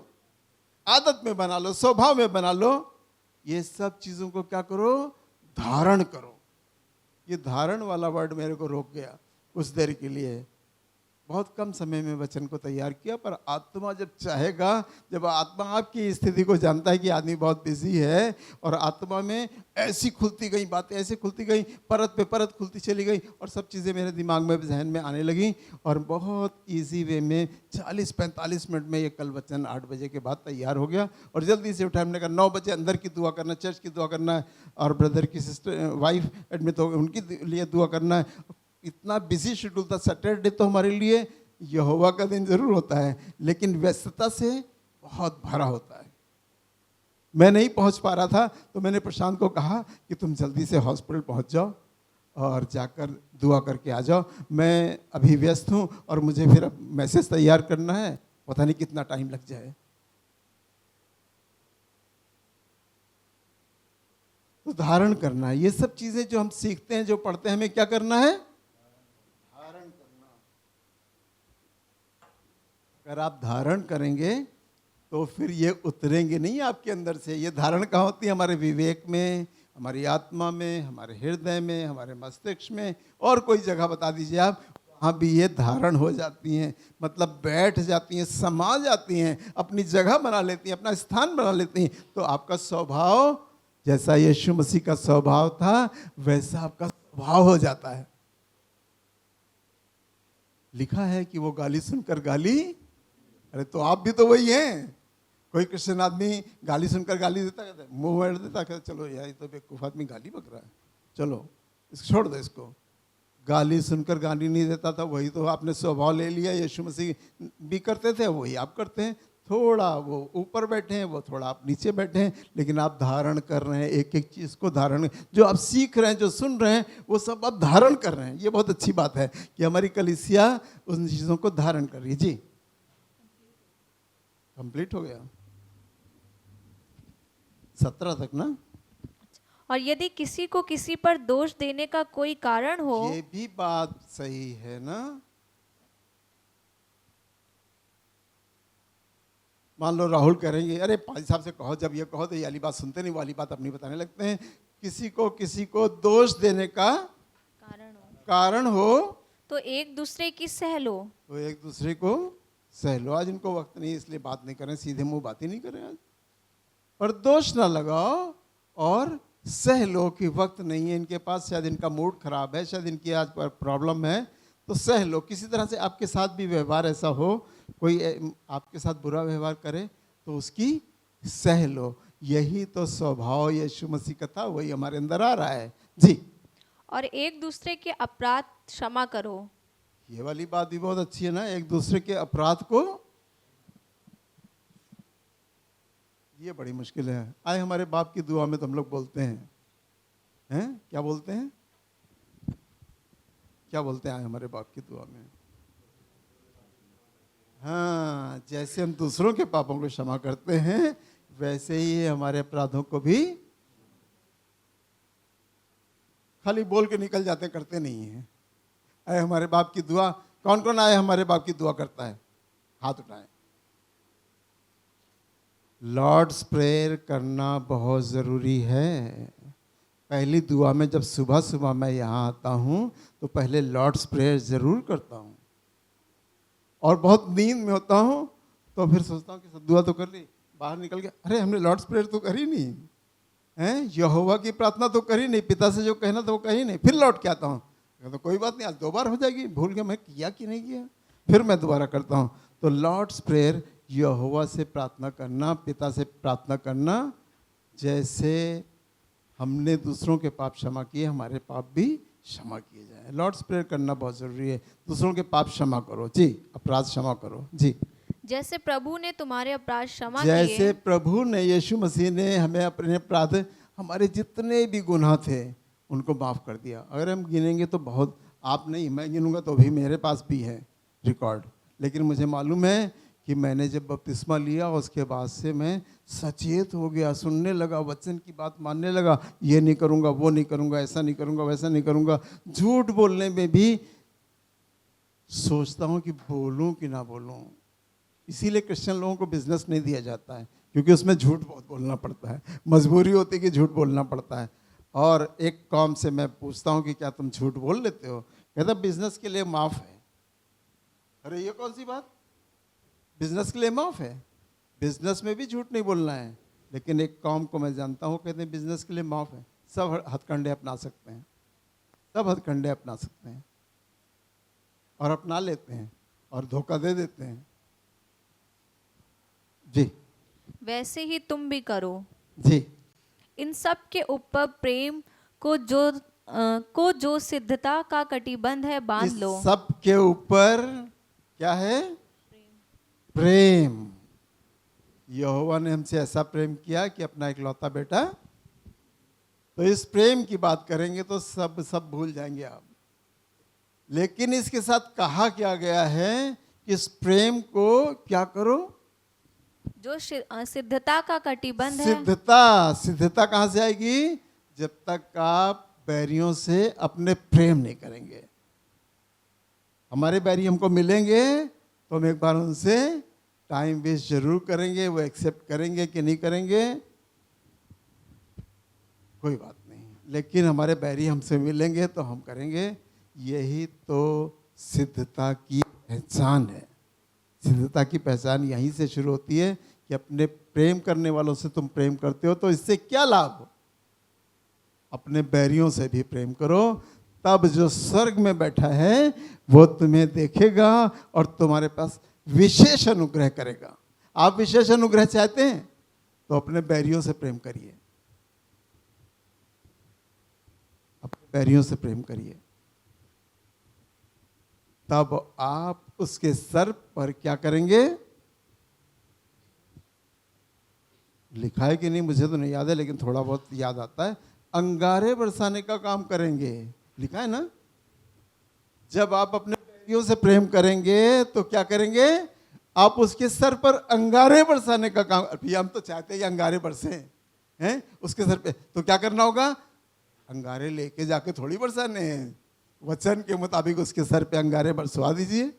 आदत में बना लो, स्वभाव में बना लो। ये सब चीजों को क्या करो? धारण करो। ये धारण वाला वर्ड मेरे को रोक गया कुछ देर के लिए। बहुत कम समय में वचन को तैयार किया, पर आत्मा जब चाहेगा, जब आत्मा आपकी स्थिति को जानता है कि आदमी बहुत बिजी है, और आत्मा में ऐसी खुलती गई बातें, ऐसे खुलती गई, परत पे परत खुलती चली गई, और सब चीज़ें मेरे दिमाग में, जहन में आने लगी, और बहुत इजी वे में 40-45 मिनट में ये कल वचन 8 बजे के बाद तैयार हो गया। और जल्दी से उठा, हमने कहा 9 बजे अंदर की दुआ करना, चर्च की दुआ करना है, और ब्रदर की सिस्टर वाइफ एडमिट हो गई, उनकी लिए दुआ करना है। इतना बिजी शेड्यूल था। सैटरडे तो हमारे लिए यहोवा का दिन जरूर होता है, लेकिन व्यस्तता से बहुत भरा होता है। मैं नहीं पहुंच पा रहा था, तो मैंने प्रशांत को कहा कि तुम जल्दी से हॉस्पिटल पहुंच जाओ और जाकर दुआ करके आ जाओ। मैं अभी व्यस्त हूं और मुझे फिर अब मैसेज तैयार करना है, पता नहीं कितना टाइम लग जाए। तो धारण करना है। ये सब चीजें जो हम सीखते हैं, जो पढ़ते हैं, हमें क्या करना है? अगर आप धारण करेंगे तो फिर ये उतरेंगे नहीं आपके अंदर से। ये धारण कहाँ होती है? हमारे विवेक में, हमारी आत्मा में, हमारे हृदय में, हमारे मस्तिष्क में, और कोई जगह बता दीजिए आप, वहाँ भी ये धारण हो जाती हैं। मतलब बैठ जाती हैं, समा जाती हैं, अपनी जगह बना लेती हैं, अपना स्थान बना लेती हैं। तो आपका स्वभाव, जैसा यीशु मसीह का स्वभाव था, वैसा आपका स्वभाव हो जाता है। लिखा है कि वो गाली सुनकर गाली, अरे तो आप भी तो वही हैं। कोई क्रिश्चियन आदमी गाली सुनकर गाली देता, कहता है मुंह मोड़ देता, कहता चलो यार ये तो बेवकूफ आदमी गाली बक रहा है, चलो इसको छोड़ दो इसको। गाली सुनकर गाली नहीं देता था, वही तो आपने स्वभाव ले लिया। यीशु मसीह भी करते थे, वही आप करते हैं। थोड़ा वो ऊपर बैठे हैं, वो थोड़ा आप नीचे बैठे हैं, लेकिन आप धारण कर रहे हैं। एक एक चीज़ को धारण, जो आप सीख रहे हैं, जो सुन रहे हैं, वो सब आप धारण कर रहे हैं। ये बहुत अच्छी बात है कि हमारी कलीसिया उन चीज़ों को धारण कर रही है। जी, कंप्लीट हो गया 17 तक ना। और यदि किसी को किसी पर दोष देने का कोई कारण हो, ये भी बात सही है ना। मान लो राहुल करेंगे, अरे पाजी साहब से कहो, जब ये कहो तो ये वाली बात सुनते नहीं, वो वाली बात अपनी बताने लगते हैं। किसी को दोष देने का कारण हो तो एक दूसरे की सह लो। तो एक दूसरे को सह लो। आज इनको वक्त नहीं, इसलिए बात नहीं करें, सीधे मुंह बात ही नहीं करें आज। पर दोष ना लगाओ और सह लो कि वक्त नहीं है इनके पास, शायद इनका मूड खराब है, शायद इनकी आज पर प्रॉब्लम है, तो सह लो। किसी तरह से आपके साथ भी व्यवहार ऐसा हो, कोई आपके साथ बुरा व्यवहार करे तो उसकी सह लो। यही तो स्वभाव यीशु मसीह का था, वही हमारे अंदर आ रहा है। जी, और एक दूसरे के अपराध क्षमा करो। ये वाली बात भी बहुत अच्छी है ना, एक दूसरे के अपराध को। ये बड़ी मुश्किल है। आए हमारे बाप की दुआ में तो हम लोग बोलते हैं क्या बोलते हैं? क्या बोलते हैं आए हमारे बाप की दुआ में? हाँ, जैसे हम दूसरों के पापों को क्षमा करते हैं, वैसे ही हमारे अपराधों को भी। खाली बोल के निकल जाते, करते नहीं हैं। आए हमारे बाप की दुआ, कौन कौन आए हमारे बाप की दुआ करता है? हाथ उठाएं। लॉर्ड्स प्रेयर करना बहुत ज़रूरी है। पहली दुआ में जब सुबह सुबह मैं यहाँ आता हूँ तो पहले लॉर्ड्स प्रेयर ज़रूर करता हूँ, और बहुत नींद में होता हूँ तो फिर सोचता हूँ कि दुआ तो कर ली, बाहर निकल के अरे हमने लॉर्ड्स प्रेयर तो करी नहीं है, यहोवा की प्रार्थना तो करी नहीं, पिता से जो कहना था वो कही नहीं। फिर लौट के आता हूँ, तो कोई बात नहीं, आज 2 बार हो जाएगी, भूल गया मैं किया कि नहीं किया, फिर मैं दोबारा करता हूँ। तो लॉर्ड्स प्रेयर यहोवा से प्रार्थना करना, पिता से प्रार्थना करना, जैसे हमने दूसरों के पाप क्षमा किए, हमारे पाप भी क्षमा किए जाएं। लॉर्ड्स प्रेयर करना बहुत ज़रूरी है। दूसरों के पाप क्षमा करो। जी, अपराध क्षमा करो। जी, जैसे प्रभु ने तुम्हारे अपराध क्षमा किए, जैसे प्रभु ने, यीशु मसीह ने हमें अपने अपराध, हमारे जितने भी गुनाह थे उनको माफ़ कर दिया। अगर हम गिनेंगे तो बहुत, आप नहीं, मैं गिनूंगा तो भी मेरे पास भी है रिकॉर्ड। लेकिन मुझे मालूम है कि मैंने जब बपतिस्मा लिया उसके बाद से मैं सचेत हो गया, सुनने लगा, वचन की बात मानने लगा। ये नहीं करूँगा, वो नहीं करूँगा, ऐसा नहीं करूँगा, वैसा नहीं करूँगा। झूठ बोलने में भी सोचता हूँ कि बोलूँ कि ना बोलूँ। इसीलिए क्रिश्चियन लोगों को बिजनेस नहीं दिया जाता है, क्योंकि उसमें झूठ बहुत बोलना पड़ता है, मजबूरी होती है कि झूठ बोलना पड़ता है। और एक कॉम से मैं पूछता हूँ कि क्या तुम झूठ बोल लेते हो? कहता बिजनेस के लिए माफ़ है। अरे ये कौन सी बात, बिजनेस के लिए माफ़ है? बिजनेस में भी झूठ नहीं बोलना है। लेकिन एक कॉम को मैं जानता हूँ, कहते हैं बिजनेस के लिए माफ़ है, सब हथकंडे अपना सकते हैं, सब हथकंडे अपना सकते हैं और अपना लेते हैं और धोखा दे देते हैं। जी वैसे ही तुम भी करो। जी। इन सब के ऊपर प्रेम को जो सिद्धता का कटिबंध है बांध इस लो। सब के ऊपर क्या है? प्रेम। यहोवा ने हमसे ऐसा प्रेम किया कि अपना इकलौता बेटा, तो इस प्रेम की बात करेंगे तो सब भूल जाएंगे आप। लेकिन इसके साथ कहा क्या गया है कि इस प्रेम को क्या करो? जो सिद्धता का कटिबंध है। सिद्धता कहां से आएगी? जब तक आप बैरियों से अपने प्रेम नहीं करेंगे। हमारे बैरी हमको मिलेंगे तो हम एक बार उनसे टाइम वेस्ट जरूर करेंगे, वो एक्सेप्ट करेंगे कि नहीं करेंगे कोई बात नहीं, लेकिन हमारे बैरी हमसे मिलेंगे तो हम करेंगे। यही तो सिद्धता की पहचान है। सिद्धता की पहचान यहीं से शुरू होती है कि अपने प्रेम करने वालों से तुम प्रेम करते हो तो इससे क्या लाभ? अपने बैरियों से भी प्रेम करो, तब जो स्वर्ग में बैठा है वो तुम्हें देखेगा और तुम्हारे पास विशेष अनुग्रह करेगा। आप विशेष अनुग्रह चाहते हैं तो अपने बैरियों से प्रेम करिए, अपने बैरियों से प्रेम करिए, तब आप उसके सर पर क्या करेंगे? लिखा है कि नहीं मुझे तो नहीं याद है, लेकिन थोड़ा बहुत याद आता है, अंगारे बरसाने का काम करेंगे। लिखा है ना? जब आप अपने बैरियों से प्रेम करेंगे तो क्या करेंगे? आप उसके सर पर अंगारे बरसाने का काम। अभी हम तो चाहते हैं कि अंगारे बरसे हैं उसके सर पे, तो क्या करना होगा? अंगारे लेके जाके थोड़ी बरसाने हैं, वचन के मुताबिक उसके सर पे अंगारे बरसवा दीजिए।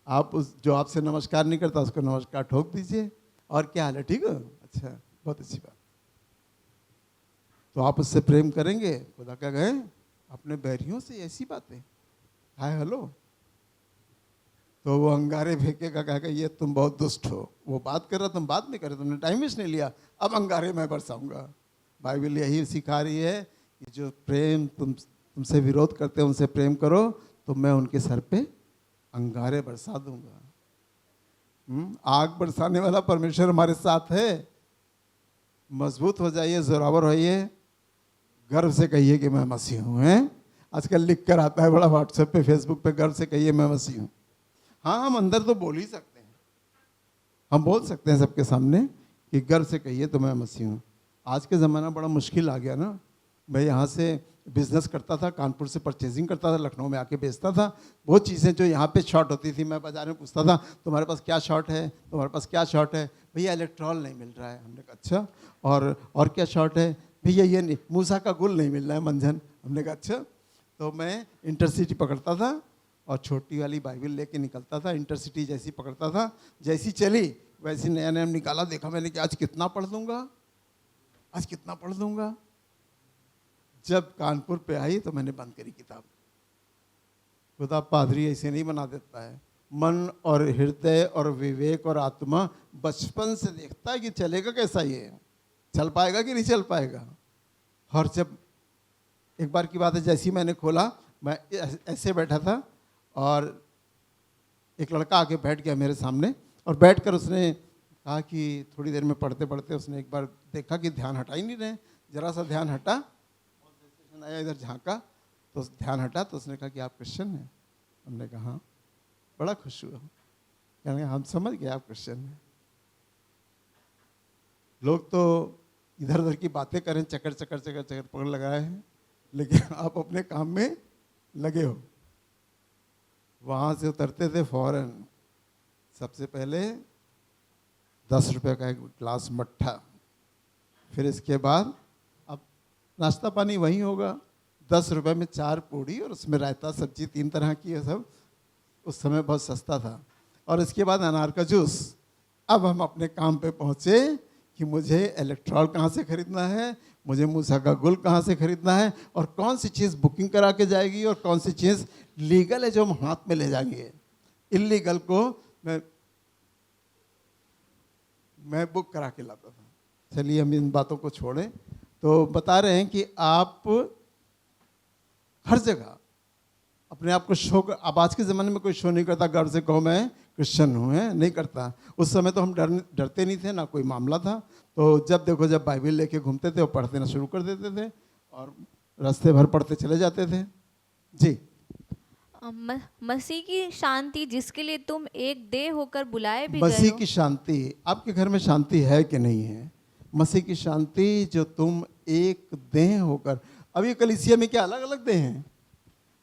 आप उस जो आपसे नमस्कार नहीं करता उसको नमस्कार ठोक दीजिए। और क्या हाल है? ठीक है, अच्छा, बहुत अच्छी बात। तो आप उससे प्रेम करेंगे। खुदा क्या कहे? अपने बैरियों से ऐसी बातें, हाय हेलो, तो वो अंगारे फेंकेगा, कहेगा ये तुम बहुत दुष्ट हो। वो बात कर रहा, तुम बात नहीं कर रहे, तुमने टाइम वेस्ट नहीं लिया, अब अंगारे मैं बरसाऊंगा। बाइबल यही सिखा रही है कि जो प्रेम तुमसे विरोध करते हैं उनसे प्रेम करो तो मैं उनके सर पे अंगारे बरसा दूंगा। आग बरसाने वाला परमेश्वर हमारे साथ है। मजबूत हो जाइए, जोरावर होइए, गर्व से कहिए कि मैं मसीह हूँ। हैं आजकल लिख कर आता है बड़ा व्हाट्सएप पे, फेसबुक पे, गर्व से कहिए मैं मसीह हूँ। हाँ, हम अंदर तो बोल ही सकते हैं, हम बोल सकते हैं सबके सामने कि गर्व से कहिए तो मैं मसीह हूँ। आज के ज़माना बड़ा मुश्किल आ गया ना। मैं यहाँ से बिजनेस करता था, कानपुर से परचेजिंग करता था, लखनऊ में आके बेचता था। बहुत चीज़ें जो यहाँ पे शॉर्ट होती थी, मैं बाजार में पूछता था तुम्हारे पास क्या शॉर्ट है, तुम्हारे पास क्या शॉर्ट है? भैया इलेक्ट्रॉल नहीं मिल रहा है। हमने कहा अच्छा, और क्या शॉर्ट है? भैया ये नहीं, मूसा का गुल नहीं मिल रहा है, मंझन। हमने कहा अच्छा। तो मैं इंटरसिटी पकड़ता था और छोटी वाली बाइबल लेके निकलता था। इंटरसिटी जैसी पकड़ता था, जैसी चली वैसी नया नया निकाला। देखा मैंने कि आज कितना पढ़ लूँगा, आज कितना पढ़ लूँगा। जब कानपुर पे आई तो मैंने बंद करी किताब। खुदा पादरी ऐसे नहीं बना देता है। मन और हृदय और विवेक और आत्मा बचपन से देखता है कि चलेगा कैसा, ये चल पाएगा कि नहीं चल पाएगा। और जब एक बार की बात है, जैसी मैंने खोला, मैं ऐसे बैठा था और एक लड़का आके बैठ गया मेरे सामने, और बैठकर उसने कहा कि थोड़ी देर में पढ़ते पढ़ते उसने एक बार देखा कि ध्यान हटा ही नहीं रहे। जरा सा ध्यान हटा, आया, इधर झांका तो ध्यान हटा, तो उसने कहा कि आप क्रिश्चियन हैं? हमने कहा हाँ। बड़ा खुश हुआ, कहने हम समझ गए आप क्रिश्चियन हैं। लोग तो इधर उधर की बातें करें, चक्कर चक्कर चक्कर चक्कर पकड़ लगाए हैं, लेकिन आप अपने काम में लगे हो। वहाँ से उतरते थे फौरन, सबसे पहले 10 रुपये का एक गिलास मट्ठा, फिर इसके बाद अब नाश्ता पानी वहीं होगा, 10 रुपये में 4 पूड़ी और उसमें रायता सब्जी 3 तरह की है सब। उस समय बहुत सस्ता था। और इसके बाद अनार का जूस। अब हम अपने काम पे पहुंचे कि मुझे इलेक्ट्रॉल कहाँ से खरीदना है, मुझे मूसा का गुल कहाँ से खरीदना है, और कौन सी चीज़ बुकिंग करा के जाएगी और कौन सी चीज़ लीगल है जो हम हाथ में ले जाएंगे। इलीगल को मैं बुक करा के लाता था। चलिए हम इन बातों को छोड़ें। तो बता रहे हैं कि आप हर जगह अपने आप को शो कर, अब आज के ज़माने में कोई शो नहीं करता गर्व से कहो मैं क्रिश्चियन हूँ, है नहीं करता। उस समय तो हम डरते नहीं थे, ना कोई मामला था। तो जब देखो जब बाइबल लेके घूमते थे और पढ़ते ना शुरू कर देते थे और रास्ते भर पढ़ते चले जाते थे। जी। मसीह की शांति जिसके लिए तुम एक देह होकर बुलाए भी गए मसीह हो। की शांति, आपके घर में शांति है कि नहीं है? मसीह की शांति जो तुम एक देह होकर, अब ये कलीसिया में क्या अलग अलग देह हैं?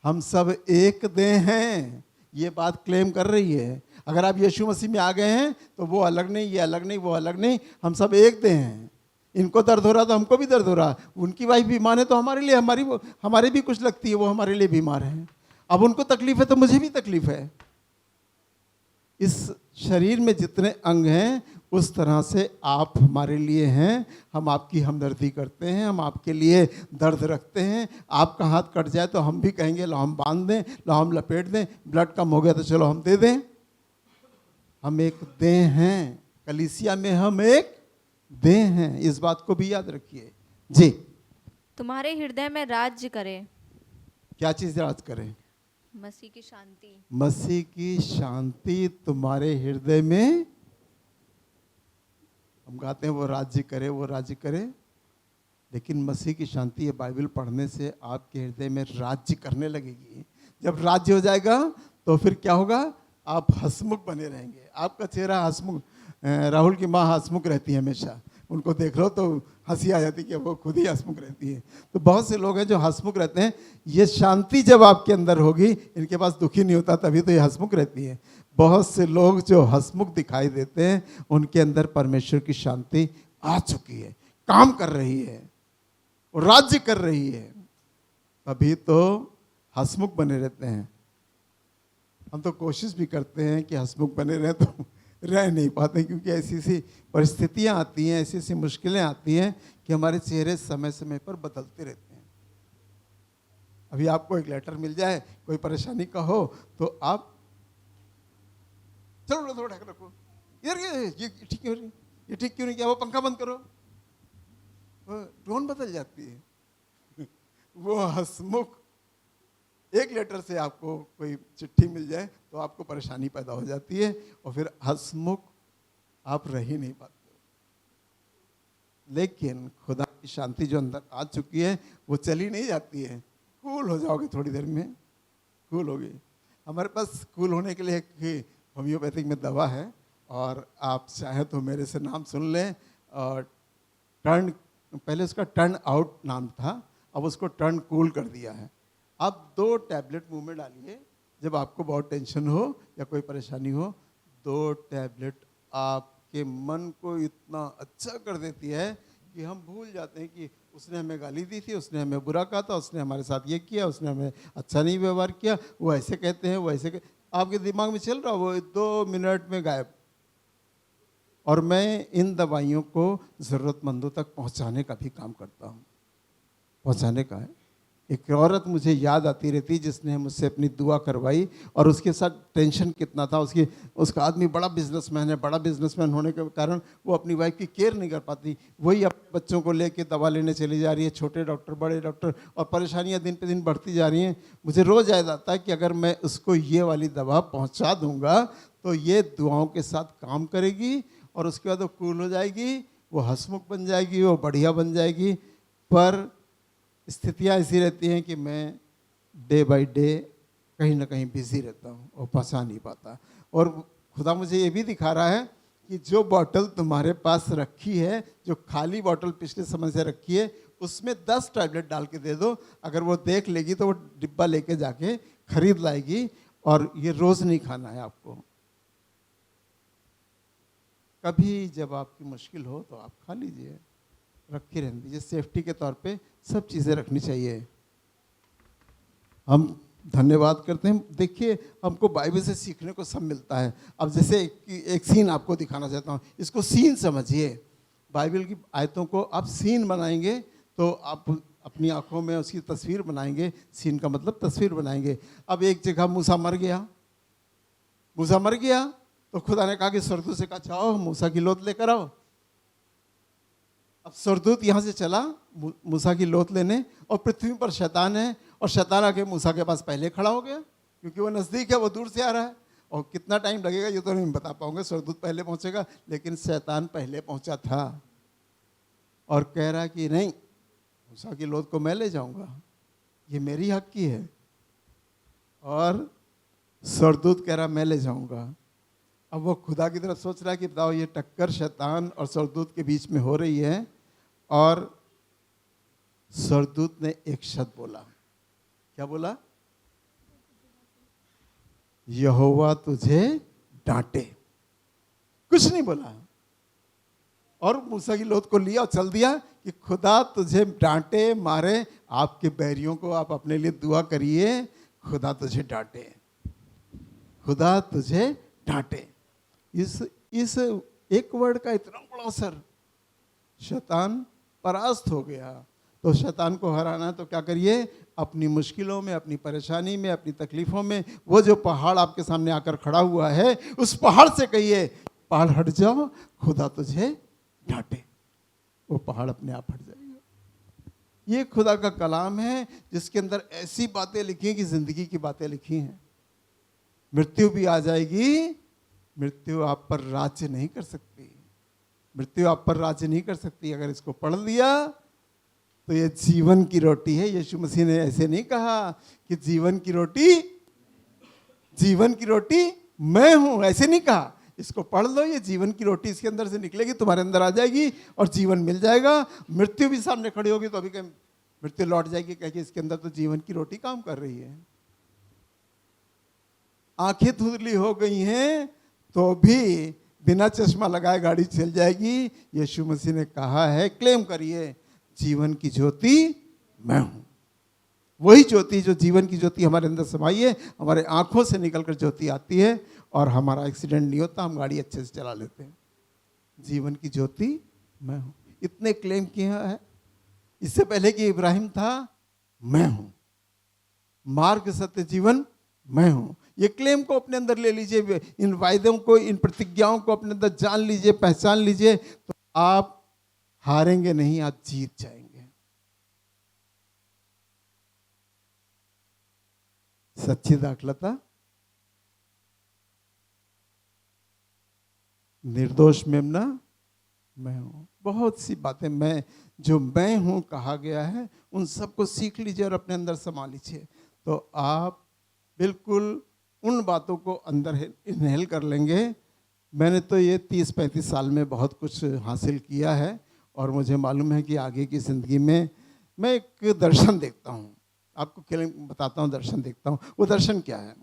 हम सब एक देह हैं, ये बात क्लेम कर रही है। अगर आप यीशु मसीह में आ गए हैं तो वो अलग नहीं, ये अलग नहीं, वो अलग नहीं, हम सब एक देह हैं। इनको दर्द हो रहा तो हमको भी दर्द हो रहा, उनकी वाइफ बीमार है तो हमारे लिए हमारी भी कुछ लगती है, वो हमारे लिए बीमार है। अब उनको तकलीफ है तो मुझे भी तकलीफ है। इस शरीर में जितने अंग हैं उस तरह से आप हमारे लिए हैं। हम आपकी हमदर्दी करते हैं, हम आपके लिए दर्द रखते हैं। आपका हाथ कट जाए तो हम भी कहेंगे लो हम बांध दें, लो हम लपेट दें, ब्लड कम हो गया तो चलो हम दे दें। हम एक देह हैं, कलीसिया में हम एक देह हैं, इस बात को भी याद रखिए। जी। तुम्हारे हृदय में राज्य करे। क्या चीज़ राज करे? मसीह की शांति। मसीह की शांति तुम्हारे हृदय में, हम गाते हैं वो राज्य करे, वो राज्य करे, लेकिन मसीह की शांति ये बाइबल पढ़ने से आपके हृदय में राज्य करने लगेगी। जब राज्य हो जाएगा तो फिर क्या होगा? आप हंसमुख बने रहेंगे। आपका चेहरा हंसमुख, राहुल की माँ हंसमुख रहती है हमेशा, उनको देख लो तो हंसी आ जाती है कि वो खुद ही हंसमुख रहती है। तो बहुत से लोग हैं जो हंसमुख रहते हैं। ये शांति जब आपके अंदर होगी, इनके पास दुखी नहीं होता तभी तो ये हंसमुख रहती है। बहुत से लोग जो हंसमुख दिखाई देते हैं उनके अंदर परमेश्वर की शांति आ चुकी है, काम कर रही है और राज्य कर रही है, तभी तो हंसमुख बने रहते हैं। हम तो कोशिश भी करते हैं कि हंसमुख बने रहे तो रह नहीं पाते, क्योंकि ऐसी सी परिस्थितियां आती हैं, ऐसी सी मुश्किलें आती हैं कि हमारे चेहरे समय समय पर बदलते रहते हैं। अभी आपको एक लेटर मिल जाए कोई परेशानी का हो तो आप चलो थोड़ा ढक रखो, यार ये ठीक क्यों नहीं, ये ठीक क्यों नहीं किया, वो पंखा बंद करो, टोन बदल जाती है। वो हंसमुख, एक लेटर से आपको कोई चिट्ठी मिल जाए तो आपको परेशानी पैदा हो जाती है और फिर हंसमुख आप रह ही नहीं पाते। लेकिन खुदा की शांति जो अंदर आ चुकी है वो चली नहीं जाती है। कूल हो जाओगे थोड़ी देर में, कूल होगी। हमारे पास कूल होने के लिए एक होम्योपैथिक में दवा है और आप चाहे तो मेरे से नाम सुन लें। और पहले उसका टर्न आउट नाम था, अब उसको टर्न कूल कर दिया है। आप 2 टैबलेट मुंह में डालिए जब आपको बहुत टेंशन हो या कोई परेशानी हो। 2 टैबलेट आपके मन को इतना अच्छा कर देती है कि हम भूल जाते हैं कि उसने हमें गाली दी थी, उसने हमें बुरा कहा था, उसने हमारे साथ ये किया, उसने हमें अच्छा नहीं व्यवहार किया, वो ऐसे कहते हैं, वो ऐसे आपके दिमाग में चल रहा, वो 2 मिनट में गायब। और मैं इन दवाइयों को ज़रूरतमंदों तक पहुंचाने का भी काम करता हूं, पहुंचाने का है। एक औरत मुझे याद आती रहती जिसने मुझसे अपनी दुआ करवाई और उसके साथ टेंशन कितना था। उसका आदमी बड़ा बिजनेसमैन है, बड़ा बिजनेसमैन होने के कारण वो अपनी वाइफ की केयर नहीं कर पाती। वही अपने बच्चों को लेके दवा लेने चली जा रही है, छोटे डॉक्टर बड़े डॉक्टर, और परेशानियां दिन पे दिन बढ़ती जा रही हैं। मुझे रोज़ याद आता है कि अगर मैं उसको ये वाली दवा पहुँचा दूँगा तो ये दुआओं के साथ काम करेगी और उसके बाद वो कूल हो जाएगी, वो हंसमुख बन जाएगी, वो बढ़िया बन जाएगी। पर स्थितियाँ ऐसी रहती हैं कि मैं डे बाय डे कहीं ना कहीं बिजी रहता हूँ और पहुँचा नहीं पाता। और खुदा मुझे ये भी दिखा रहा है कि जो बॉटल तुम्हारे पास रखी है, जो खाली बॉटल पिछले समय से रखी है, उसमें 10 टैबलेट डाल के दे दो। अगर वो देख लेगी तो वो डिब्बा लेके जाके खरीद लाएगी। और ये रोज़ नहीं खाना है आपको, कभी जब आपकी मुश्किल हो तो आप खा लीजिए, रखी रहने दीजिए। सेफ्टी के तौर पे सब चीज़ें रखनी चाहिए। हम धन्यवाद करते हैं। देखिए, हमको बाइबल से सीखने को सब मिलता है। अब जैसे एक सीन आपको दिखाना चाहता हूँ, इसको सीन समझिए। बाइबल की आयतों को आप सीन बनाएंगे तो आप अपनी आंखों में उसकी तस्वीर बनाएंगे। सीन का मतलब तस्वीर बनाएंगे। अब एक जगह मूसा मर गया, मूसा मर गया तो खुदा ने कहा कि स्वर्गदूत से कहा, जाओ मूसा की लोथ लेकर आओ। अब स्वर्गदूत यहाँ से चला मूसा की लोथ लेने, और पृथ्वी पर शैतान है, और शैतान आके मूसा के पास पहले खड़ा हो गया, क्योंकि वो नज़दीक है, वो दूर से आ रहा है। और कितना टाइम लगेगा ये तो नहीं बता पाऊंगा, स्वर्गदूत पहले पहुंचेगा, लेकिन शैतान पहले पहुंचा था और कह रहा कि नहीं, मूसा की लोथ को मैं ले जाऊंगा, ये मेरी हक की है। और स्वर्गदूत कह रहा मैं ले जाऊंगा। अब वो खुदा की तरफ सोच रहा है कि बताओ, ये टक्कर शैतान और स्वर्गदूत के बीच में हो रही है, और स्वर्गदूत ने एक शब्द बोला। क्या बोला? यहोवा तुझे डांटे। कुछ नहीं बोला, और मूसा की लोथ को लिया और चल दिया कि खुदा तुझे डांटे मारे, आपके बैरियों को आप अपने लिए दुआ करिए, खुदा तुझे डांटे, खुदा तुझे डांटे। इस एक वर्ड का इतना बड़ा असर। शैतान परास्त हो गया। तो शैतान को हराना है तो क्या करिए? अपनी मुश्किलों में, अपनी परेशानी में, अपनी तकलीफों में, वो जो पहाड़ आपके सामने आकर खड़ा हुआ है, उस पहाड़ से कहिए, पहाड़ हट जाओ, खुदा तुझे डांटे। वो पहाड़ अपने आप हट जाएगा। ये खुदा का कलाम है, जिसके अंदर ऐसी बातें लिखी हैं कि जिंदगी की बातें लिखी हैं। मृत्यु भी आ जाएगी, मृत्यु आप पर राज्य नहीं कर सकती, मृत्यु आप पर राज्य नहीं कर सकती। अगर इसको पढ़ लिया तो ये जीवन की रोटी है। यीशु मसीह ने ऐसे नहीं कहा कि जीवन की रोटी मैं हूं, ऐसे नहीं कहा। इसको पढ़ लो, ये जीवन की रोटी इसके अंदर से निकलेगी, तुम्हारे अंदर आ जाएगी और जीवन मिल जाएगा। मृत्यु भी सामने खड़ी होगी तो अभी कहीं मृत्यु लौट जाएगी, कहेगी इसके अंदर तो जीवन की रोटी काम कर रही है। आंखें धुंधली हो गई हैं तो भी बिना चश्मा लगाए गाड़ी चल जाएगी। यीशु मसीह ने कहा है, क्लेम करिए, जीवन की ज्योति मैं हूं। वही ज्योति, जो जीवन की ज्योति हमारे अंदर समाई है, हमारे आंखों से निकलकर ज्योति आती है और हमारा एक्सीडेंट नहीं होता, हम गाड़ी अच्छे से चला लेते हैं। जीवन की ज्योति मैं हूं। इतने क्लेम किया है। इससे पहले कि इब्राहिम था, मैं हूं। मार्ग, सत्य, जीवन मैं हूं। ये क्लेम को अपने अंदर ले लीजिए, इन वायदों को, इन प्रतिज्ञाओं को अपने अंदर जान लीजिए, पहचान लीजिए, तो आप हारेंगे नहीं, आप जीत जाएंगे। सच्ची दाखलता, निर्दोष मेमना मैं हूं। बहुत सी बातें जो मैं हूं कहा गया है, उन सबको सीख लीजिए और अपने अंदर समा लीजिए, तो आप बिल्कुल उन बातों को अंदर इनहेल कर लेंगे। मैंने तो ये 30-35 साल में बहुत कुछ हासिल किया है, और मुझे मालूम है कि आगे की ज़िंदगी में मैं एक दर्शन देखता हूँ। आपको बताता हूँ, दर्शन देखता हूँ। वो दर्शन क्या है?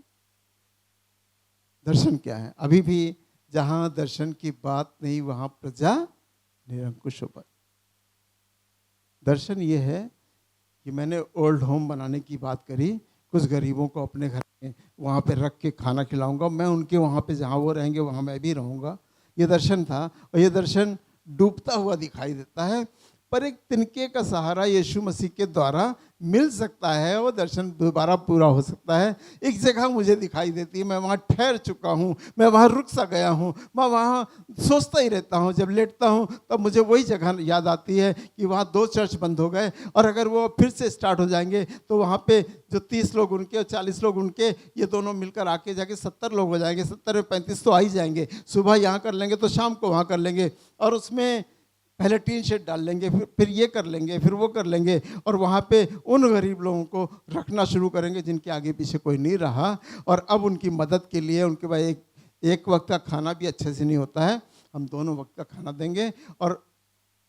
दर्शन क्या है? अभी भी जहाँ दर्शन की बात नहीं, वहाँ प्रजा निरंकुश हो पाई। दर्शन ये है कि मैंने ओल्ड होम बनाने की बात करी, कुछ गरीबों को अपने घर में वहाँ पे रख के खाना खिलाऊंगा, मैं उनके वहाँ पे जहाँ वो रहेंगे वहाँ मैं भी रहूँगा। ये दर्शन था, और ये दर्शन डूबता हुआ दिखाई देता है, पर एक तिनके का सहारा यीशु मसीह के द्वारा मिल सकता है। वो दर्शन दोबारा पूरा हो सकता है। एक जगह मुझे दिखाई देती है, मैं वहाँ ठहर चुका हूँ, मैं वहाँ रुक सा गया हूँ, मैं वहाँ सोचता ही रहता हूँ। जब लेटता हूँ तब मुझे वही जगह याद आती है कि वहाँ 2 चर्च बंद हो गए, और अगर वो फिर से स्टार्ट हो जाएंगे तो वहाँ पे जो 30 लोग उनके और 40 लोग उनके, ये दोनों मिलकर आके जाके 70 लोग हो जाएंगे। 70 में 35 तो आ ही जाएंगे। सुबह यहाँ कर लेंगे तो शाम को वहाँ कर लेंगे, और उसमें पहले टीन शेड डाल लेंगे, फिर ये कर लेंगे, फिर वो कर लेंगे, और वहाँ पे उन गरीब लोगों को रखना शुरू करेंगे जिनके आगे पीछे कोई नहीं रहा। और अब उनकी मदद के लिए, उनके पास एक वक्त का खाना भी अच्छे से नहीं होता है, हम 2 वक्त का खाना देंगे, और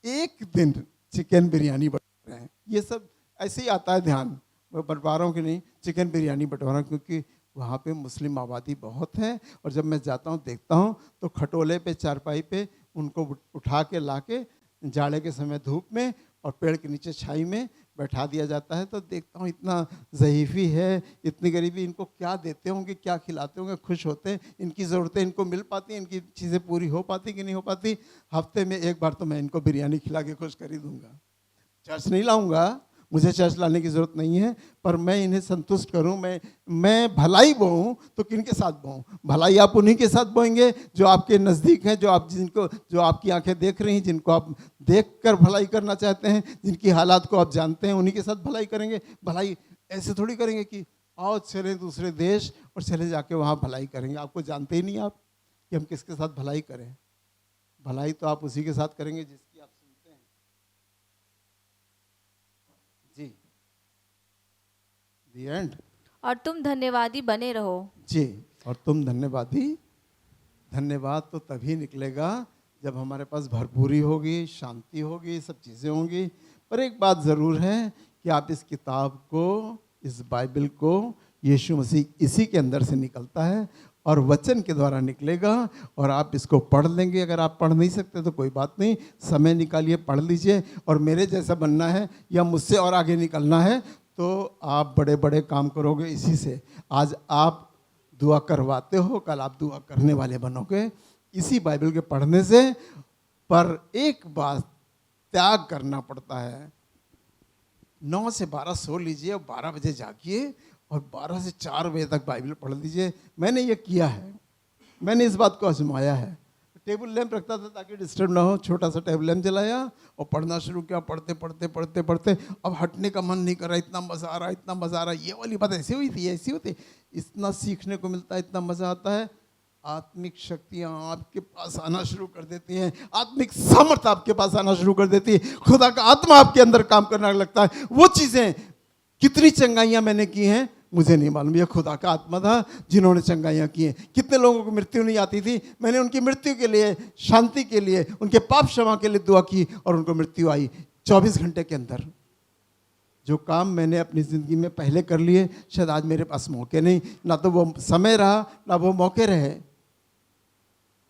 एक दिन चिकन बिरयानी बटवा रहे हैं। ये सब ऐसे ही आता है ध्यान, बंटवा रहा हूँ कि नहीं, चिकन बिरयानी बंटवा रहा हूँ, क्योंकि वहाँ पे मुस्लिम आबादी बहुत है। और जब मैं जाता हूँ देखता हूँ तो खटोले पे, चारपाई पे उनको उठा के ला के जाड़े के समय धूप में और पेड़ के नीचे छाई में बैठा दिया जाता है तो देखता हूँ इतना ज़ईफ़ी है, इतनी गरीबी, इनको क्या देते होंगे, क्या खिलाते होंगे, खुश होते हैं, इनकी ज़रूरतें इनको मिल पाती हैं, इनकी चीज़ें पूरी हो पाती कि नहीं हो पाती। हफ्ते में एक बार तो मैं इनको बिरयानी खिला के खुश कर ही दूँगा। चर्च नहीं लाऊंगा, मुझे चर्च लाने की ज़रूरत नहीं है, पर मैं इन्हें संतुष्ट करूं। मैं भलाई बोऊं तो किनके साथ बोऊं? भलाई आप उन्हीं के साथ बोएंगे जो आपके नज़दीक हैं, जो आपकी आंखें देख रही हैं, जिनको आप देखकर भलाई करना चाहते हैं, जिनकी हालात को आप जानते हैं, उन्हीं के साथ भलाई करेंगे। भलाई ऐसे थोड़ी करेंगे कि आओ चले दूसरे देश और चले जाके वहाँ भलाई करेंगे। आपको जानते ही नहीं आप कि हम किसके साथ भलाई करें। भलाई तो आप उसी के साथ करेंगे जिसकी आप सुनते हैं। जी, दी एंड। और तुम धन्यवादी बने रहो। जी, और तुम धन्यवादी। धन्यवाद तो तभी निकलेगा जब हमारे पास भरपूरी होगी, शांति होगी, सब चीज़ें होंगी। पर एक बात ज़रूर है कि आप इस किताब को, इस बाइबल को, यीशु मसीह इसी के अंदर से निकलता है और वचन के द्वारा निकलेगा और आप इसको पढ़ लेंगे। अगर आप पढ़ नहीं सकते तो कोई बात नहीं, समय निकालिए, पढ़ लीजिए। और मेरे जैसा बनना है या मुझसे और आगे निकलना है तो आप बड़े बड़े काम करोगे इसी से। आज आप दुआ करवाते हो, कल आप दुआ करने वाले बनोगे इसी बाइबल के पढ़ने से। पर एक बात त्याग करना पड़ता है। 9 से 12 सो लीजिए और 12 बजे जागिए और 12 से 4 बजे तक बाइबल पढ़ लीजिए। मैंने ये किया है, मैंने इस बात को आजमाया है। टेबल लैंप रखता था ताकि डिस्टर्ब ना हो, छोटा सा टेबल लैंप जलाया और पढ़ना शुरू किया। पढ़ते पढ़ते पढ़ते पढ़ते अब हटने का मन नहीं कर रहा, इतना मज़ा आ रहा, इतना मज़ा आ रहा। ये वाली बात ऐसी हुई थी, ऐसी होती, इतना सीखने को मिलता है, इतना मज़ा आता है। आत्मिक शक्तियाँ आपके पास आना शुरू कर देती हैं, आत्मिक सामर्थ्य आपके पास आना शुरू कर देती है, खुदा का आत्मा आपके अंदर काम करने लगता है। वो चीज़ें, कितनी चंगाइयाँ मैंने की हैं मुझे नहीं मालूम, ये खुदा का आत्मा था जिन्होंने चंगाइयाँ की हैं। कितने लोगों को मृत्यु नहीं आती थी, मैंने उनकी मृत्यु के लिए, शांति के लिए, उनके पाप क्षमा के लिए दुआ की और उनको मृत्यु आई 24 घंटे के अंदर। जो काम मैंने अपनी ज़िंदगी में पहले कर लिए, शायद आज मेरे पास मौके नहीं, ना तो वो समय रहा ना वो मौके रहे।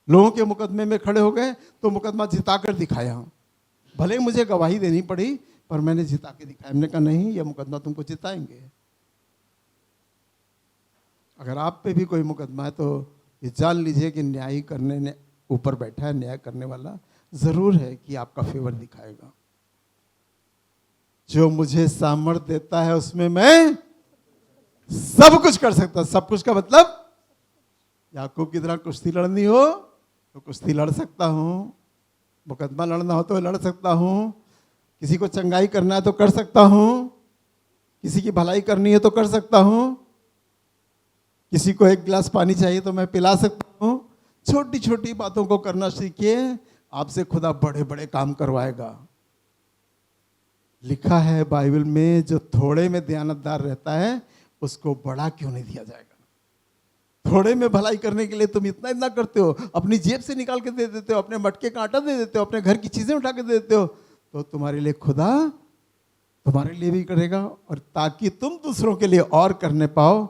लोगों के मुकदमे में खड़े हो गए तो मुकदमा जिता कर दिखाया, भले मुझे गवाही देनी पड़ी पर मैंने जिता के दिखाया। हमने कहा नहीं, यह मुकदमा तुमको जिताएंगे। अगर आप पे भी कोई मुकदमा है तो ये जान लीजिए कि न्याय करने ने ऊपर बैठा है, न्याय करने वाला ज़रूर है कि आपका फेवर दिखाएगा। जो मुझे सामर्थ्य देता है उसमें मैं सब कुछ कर सकता। सब कुछ का मतलब, याकूब की तरह कुश्ती लड़नी हो तो कुश्ती लड़ सकता हूँ, मुकदमा लड़ना हो तो लड़ सकता हूँ, किसी को चंगाई करना है तो कर सकता हूँ, किसी की भलाई करनी है तो कर सकता हूँ, किसी को एक गिलास पानी चाहिए तो मैं पिला सकता हूँ। छोटी छोटी बातों को करना सीखिए, आपसे खुदा बड़े बड़े काम करवाएगा। लिखा है बाइबल में, जो थोड़े में दयानतदार रहता है उसको बड़ा क्यों नहीं दिया जाएगा। थोड़े में भलाई करने के लिए तुम इतना इतना करते हो, अपनी जेब से निकाल के दे देते हो, अपने मटके का आटा दे देते हो, अपने घर की चीजें उठा के दे देते हो, तो तुम्हारे लिए खुदा तुम्हारे लिए भी करेगा। और ताकि तुम दूसरों के लिए और करने पाओ,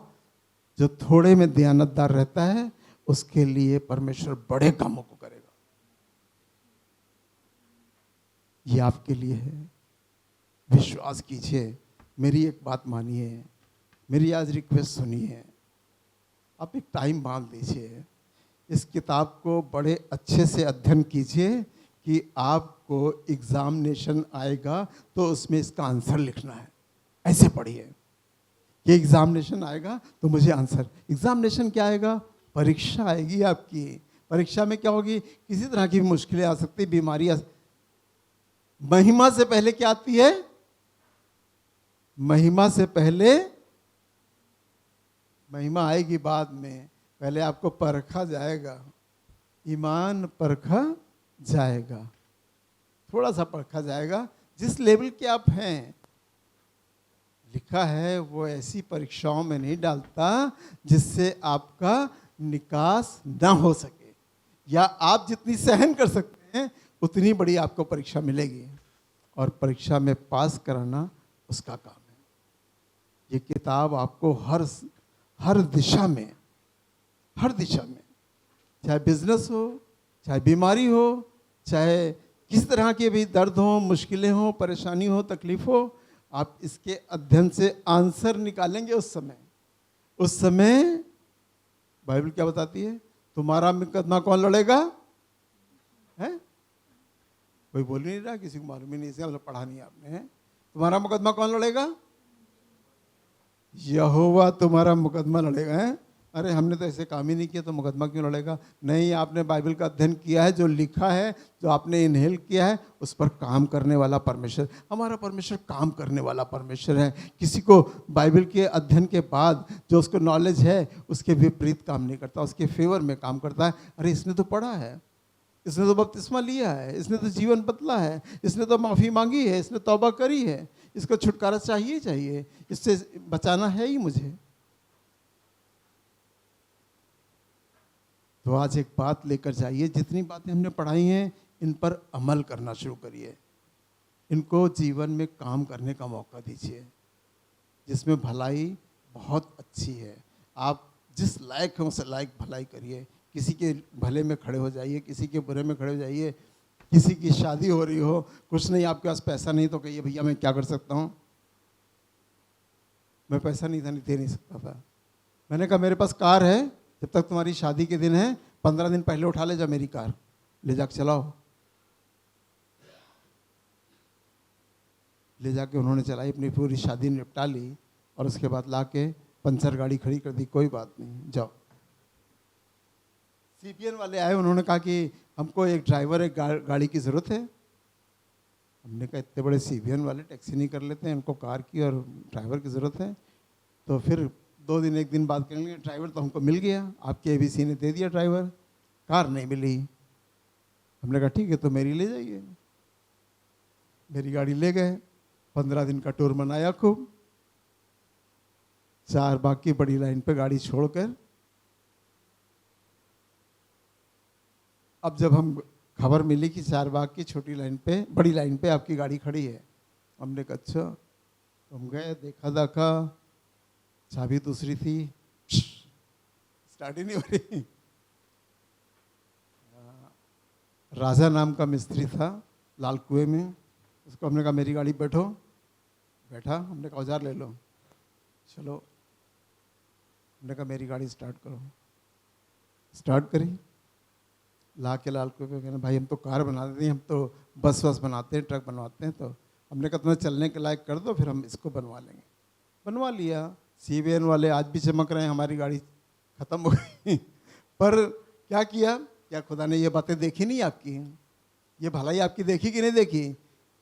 जो थोड़े में दयानतदार रहता है उसके लिए परमेश्वर बड़े कामों को करेगा। ये आपके लिए है, विश्वास कीजिए। मेरी एक बात मानिए, मेरी आज रिक्वेस्ट सुनिए, आप एक टाइम बांध लीजिए, इस किताब को बड़े अच्छे से अध्ययन कीजिए कि आपको एग्जामिनेशन आएगा तो उसमें इसका आंसर लिखना है। ऐसे पढ़िए कि एग्जामिनेशन आएगा तो मुझे आंसर। एग्जामिनेशन क्या आएगा? परीक्षा आएगी आपकी। परीक्षा में क्या होगी? किसी तरह की मुश्किलें आ सकती, बीमारी आ। महिमा से पहले क्या आती है? महिमा से पहले, महिमा आएगी बाद में, पहले आपको परखा जाएगा, ईमान परखा जाएगा, थोड़ा सा परखा जाएगा जिस लेवल के आप हैं। लिखा है वो ऐसी परीक्षाओं में नहीं डालता जिससे आपका निकास ना हो सके, या आप जितनी सहन कर सकते हैं उतनी बड़ी आपको परीक्षा मिलेगी और परीक्षा में पास कराना उसका काम है। ये किताब आपको हर दिशा में, हर दिशा में, चाहे बिजनेस हो, चाहे बीमारी हो, चाहे किस तरह के भी दर्द हो, मुश्किलें हो, परेशानी हो, तकलीफ हो, आप इसके अध्ययन से आंसर निकालेंगे उस समय बाइबल क्या बताती है? तुम्हारा मुकदमा कौन लड़ेगा? है कोई बोल ही नहीं रहा, किसी को मालूम ही नहीं, इसका मतलब पढ़ा नहीं आपने है। तुम्हारा मुकदमा कौन लड़ेगा? यहोवा तुम्हारा मुकदमा लड़ेगा। है अरे हमने तो ऐसे काम ही नहीं किया तो मुकदमा क्यों लड़ेगा? नहीं, आपने बाइबल का अध्ययन किया है, जो लिखा है, जो आपने इनहेल किया है, उस पर काम करने वाला परमेश्वर, हमारा परमेश्वर काम करने वाला परमेश्वर है। किसी को बाइबल के अध्ययन के बाद जो उसको नॉलेज है उसके विपरीत काम नहीं करता, उसके फेवर में काम करता है। अरे इसने तो पढ़ा है, इसने तो बपतिस्मा लिया है, इसने तो जीवन बदला है, इसने तो माफ़ी मांगी है, इसने तौबा करी है, इसको छुटकारा चाहिए, इससे बचाना है ही मुझे। तो आज एक बात लेकर जाइए, जितनी बातें हमने पढ़ाई हैं इन पर अमल करना शुरू करिए, इनको जीवन में काम करने का मौका दीजिए, जिसमें भलाई बहुत अच्छी है। आप जिस लायक हैं उस लायक भलाई करिए, किसी के भले में खड़े हो जाइए, किसी के बुरे में खड़े हो जाइए। किसी की शादी हो रही हो, कुछ नहीं, आपके पास पैसा नहीं, तो कहिए भैया मैं क्या कर सकता हूँ, मैं पैसा नहीं था, नहीं दे नहीं सकता था। मैंने कहा मेरे पास कार है, जब तक तुम्हारी शादी के दिन है 15 दिन पहले उठा ले जा मेरी कार, ले जाके चलाओ। ले जाके उन्होंने चलाई, अपनी पूरी शादी निपटा ली और उसके बाद लाके पंचर गाड़ी खड़ी कर दी। कोई बात नहीं, जाओ। सीपीएन वाले आए, उन्होंने कहा कि हमको एक ड्राइवर, एक गाड़ी की ज़रूरत है। हमने कहा इतने बड़े सीपीएन वाले टैक्सी नहीं कर लेते हैं, इनको कार की और ड्राइवर की ज़रूरत है। तो फिर 2 दिन 1 दिन बाद करेंगे, ड्राइवर तो हमको मिल गया, आपके एबीसी ने दे दिया ड्राइवर, कार नहीं मिली। हमने कहा ठीक है तो मेरी ले जाइए। मेरी गाड़ी ले गए, 15 दिन का टूर मनाया खूब। 4 बाग की बड़ी लाइन पे गाड़ी छोड़कर अब जब हम खबर मिली कि 4 बाग की छोटी लाइन पे, बड़ी लाइन पे आपकी गाड़ी खड़ी है, हमने कहा अच्छा। हम गए, देखा चाबी दूसरी थी, स्टार्ट ही नहीं हो रही। राजा नाम का मिस्त्री था लाल कुएं में, उसको हमने कहा मेरी गाड़ी बैठो, बैठा। हमने कहा औजार ले लो, चलो। हमने कहा मेरी गाड़ी स्टार्ट करो, स्टार्ट करी, ला के लाल कुएं पे। कहना भाई हम तो कार बना देते हैं, हम तो बस बनाते हैं, ट्रक बनवाते हैं। तो हमने कहा तुम्हें चलने के लायक कर दो, फिर हम इसको बनवा लेंगे। बनवा लिया। सीबीएन वाले आज भी चमक रहे हैं, हमारी गाड़ी ख़त्म हो गई। पर क्या किया, क्या खुदा ने ये बातें देखी नहीं आपकी? ये भलाई आपकी देखी कि नहीं देखी?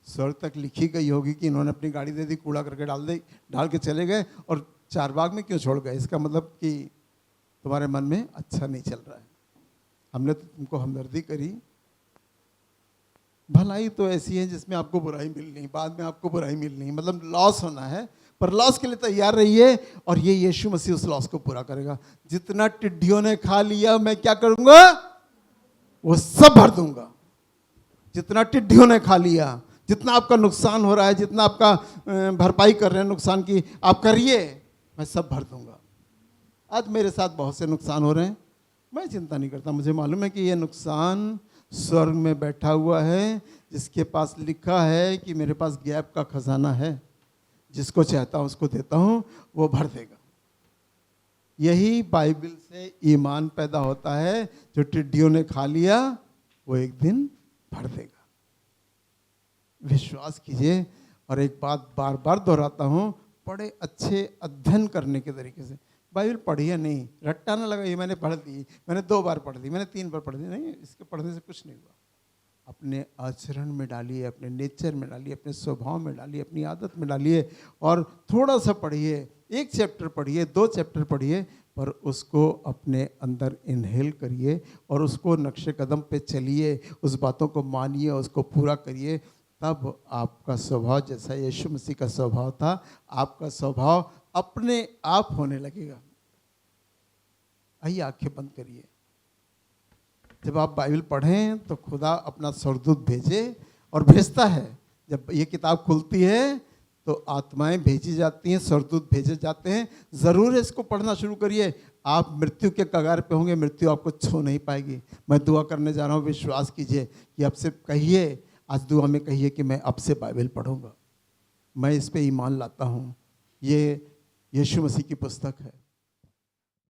स्वर्ग तक लिखी गई होगी कि इन्होंने अपनी गाड़ी दे दी, कूड़ा करके डाल के चले गए, और 4 बाग में क्यों छोड़ गए? इसका मतलब कि तुम्हारे मन में अच्छा नहीं चल रहा है। हमने तो तुमको हमदर्दी करी। भलाई तो ऐसी है जिसमें आपको बुराई मिलनी, बाद में आपको बुराई मिलनी, मतलब लॉस होना है, पर लॉस के लिए तैयार रहिए, और ये यीशु मसीह उस लॉस को पूरा करेगा। जितना टिड्डियों ने खा लिया मैं क्या करूंगा, वो सब भर दूंगा। जितना टिड्डियों ने खा लिया, जितना आपका नुकसान हो रहा है, जितना आपका भरपाई कर रहे हैं नुकसान की, आप करिए, मैं सब भर दूंगा। आज मेरे साथ बहुत से नुकसान हो रहे हैं, मैं चिंता नहीं करता। मुझे मालूम है कि ये नुकसान स्वर्ग में बैठा हुआ है, जिसके पास लिखा है कि मेरे पास गैप का खजाना है, जिसको चाहता हूँ उसको देता हूँ, वो भर देगा। यही बाइबल से ईमान पैदा होता है। जो टिड्डियों ने खा लिया वो एक दिन भर देगा। विश्वास कीजिए। और एक बात बार बार दोहराता हूँ, बड़े अच्छे अध्ययन करने के तरीके से बाइबल पढ़िए, नहीं रट्टा ना लगा ये मैंने पढ़ दी, मैंने 2 बार पढ़ दी, मैंने 3 बार पढ़ दी, नहीं, इसके पढ़ने से कुछ नहीं हुआ। अपने आचरण में डालिए, अपने नेचर में डालिए, अपने स्वभाव में डालिए, अपनी आदत में डालिए, और थोड़ा सा पढ़िए, 1 चैप्टर पढ़िए, 2 चैप्टर पढ़िए, पर उसको अपने अंदर इनहेल करिए और उसको नक्शे कदम पे चलिए, उस बातों को मानिए, उसको पूरा करिए। तब आपका स्वभाव जैसा यीशु मसीह का स्वभाव था, आपका स्वभाव अपने आप होने लगेगा। आइए आंखें बंद करिए। जब आप बाइबल पढ़ें तो खुदा अपना स्वर्गदूत भेजे, और भेजता है। जब ये किताब खुलती है तो आत्माएं भेजी जाती हैं, स्वर्गदूत भेजे जाते हैं। ज़रूर इसको पढ़ना शुरू करिए। आप मृत्यु के कगार पे होंगे, मृत्यु आपको छू नहीं पाएगी। मैं दुआ करने जा रहा हूँ, विश्वास कीजिए कि आपसे कहिए, आज दुआ में कहिए कि मैं अब से बाइबल पढ़ूंगा। मैं इस पे ईमान लाता हूँ। ये यीशु मसीह की पुस्तक है।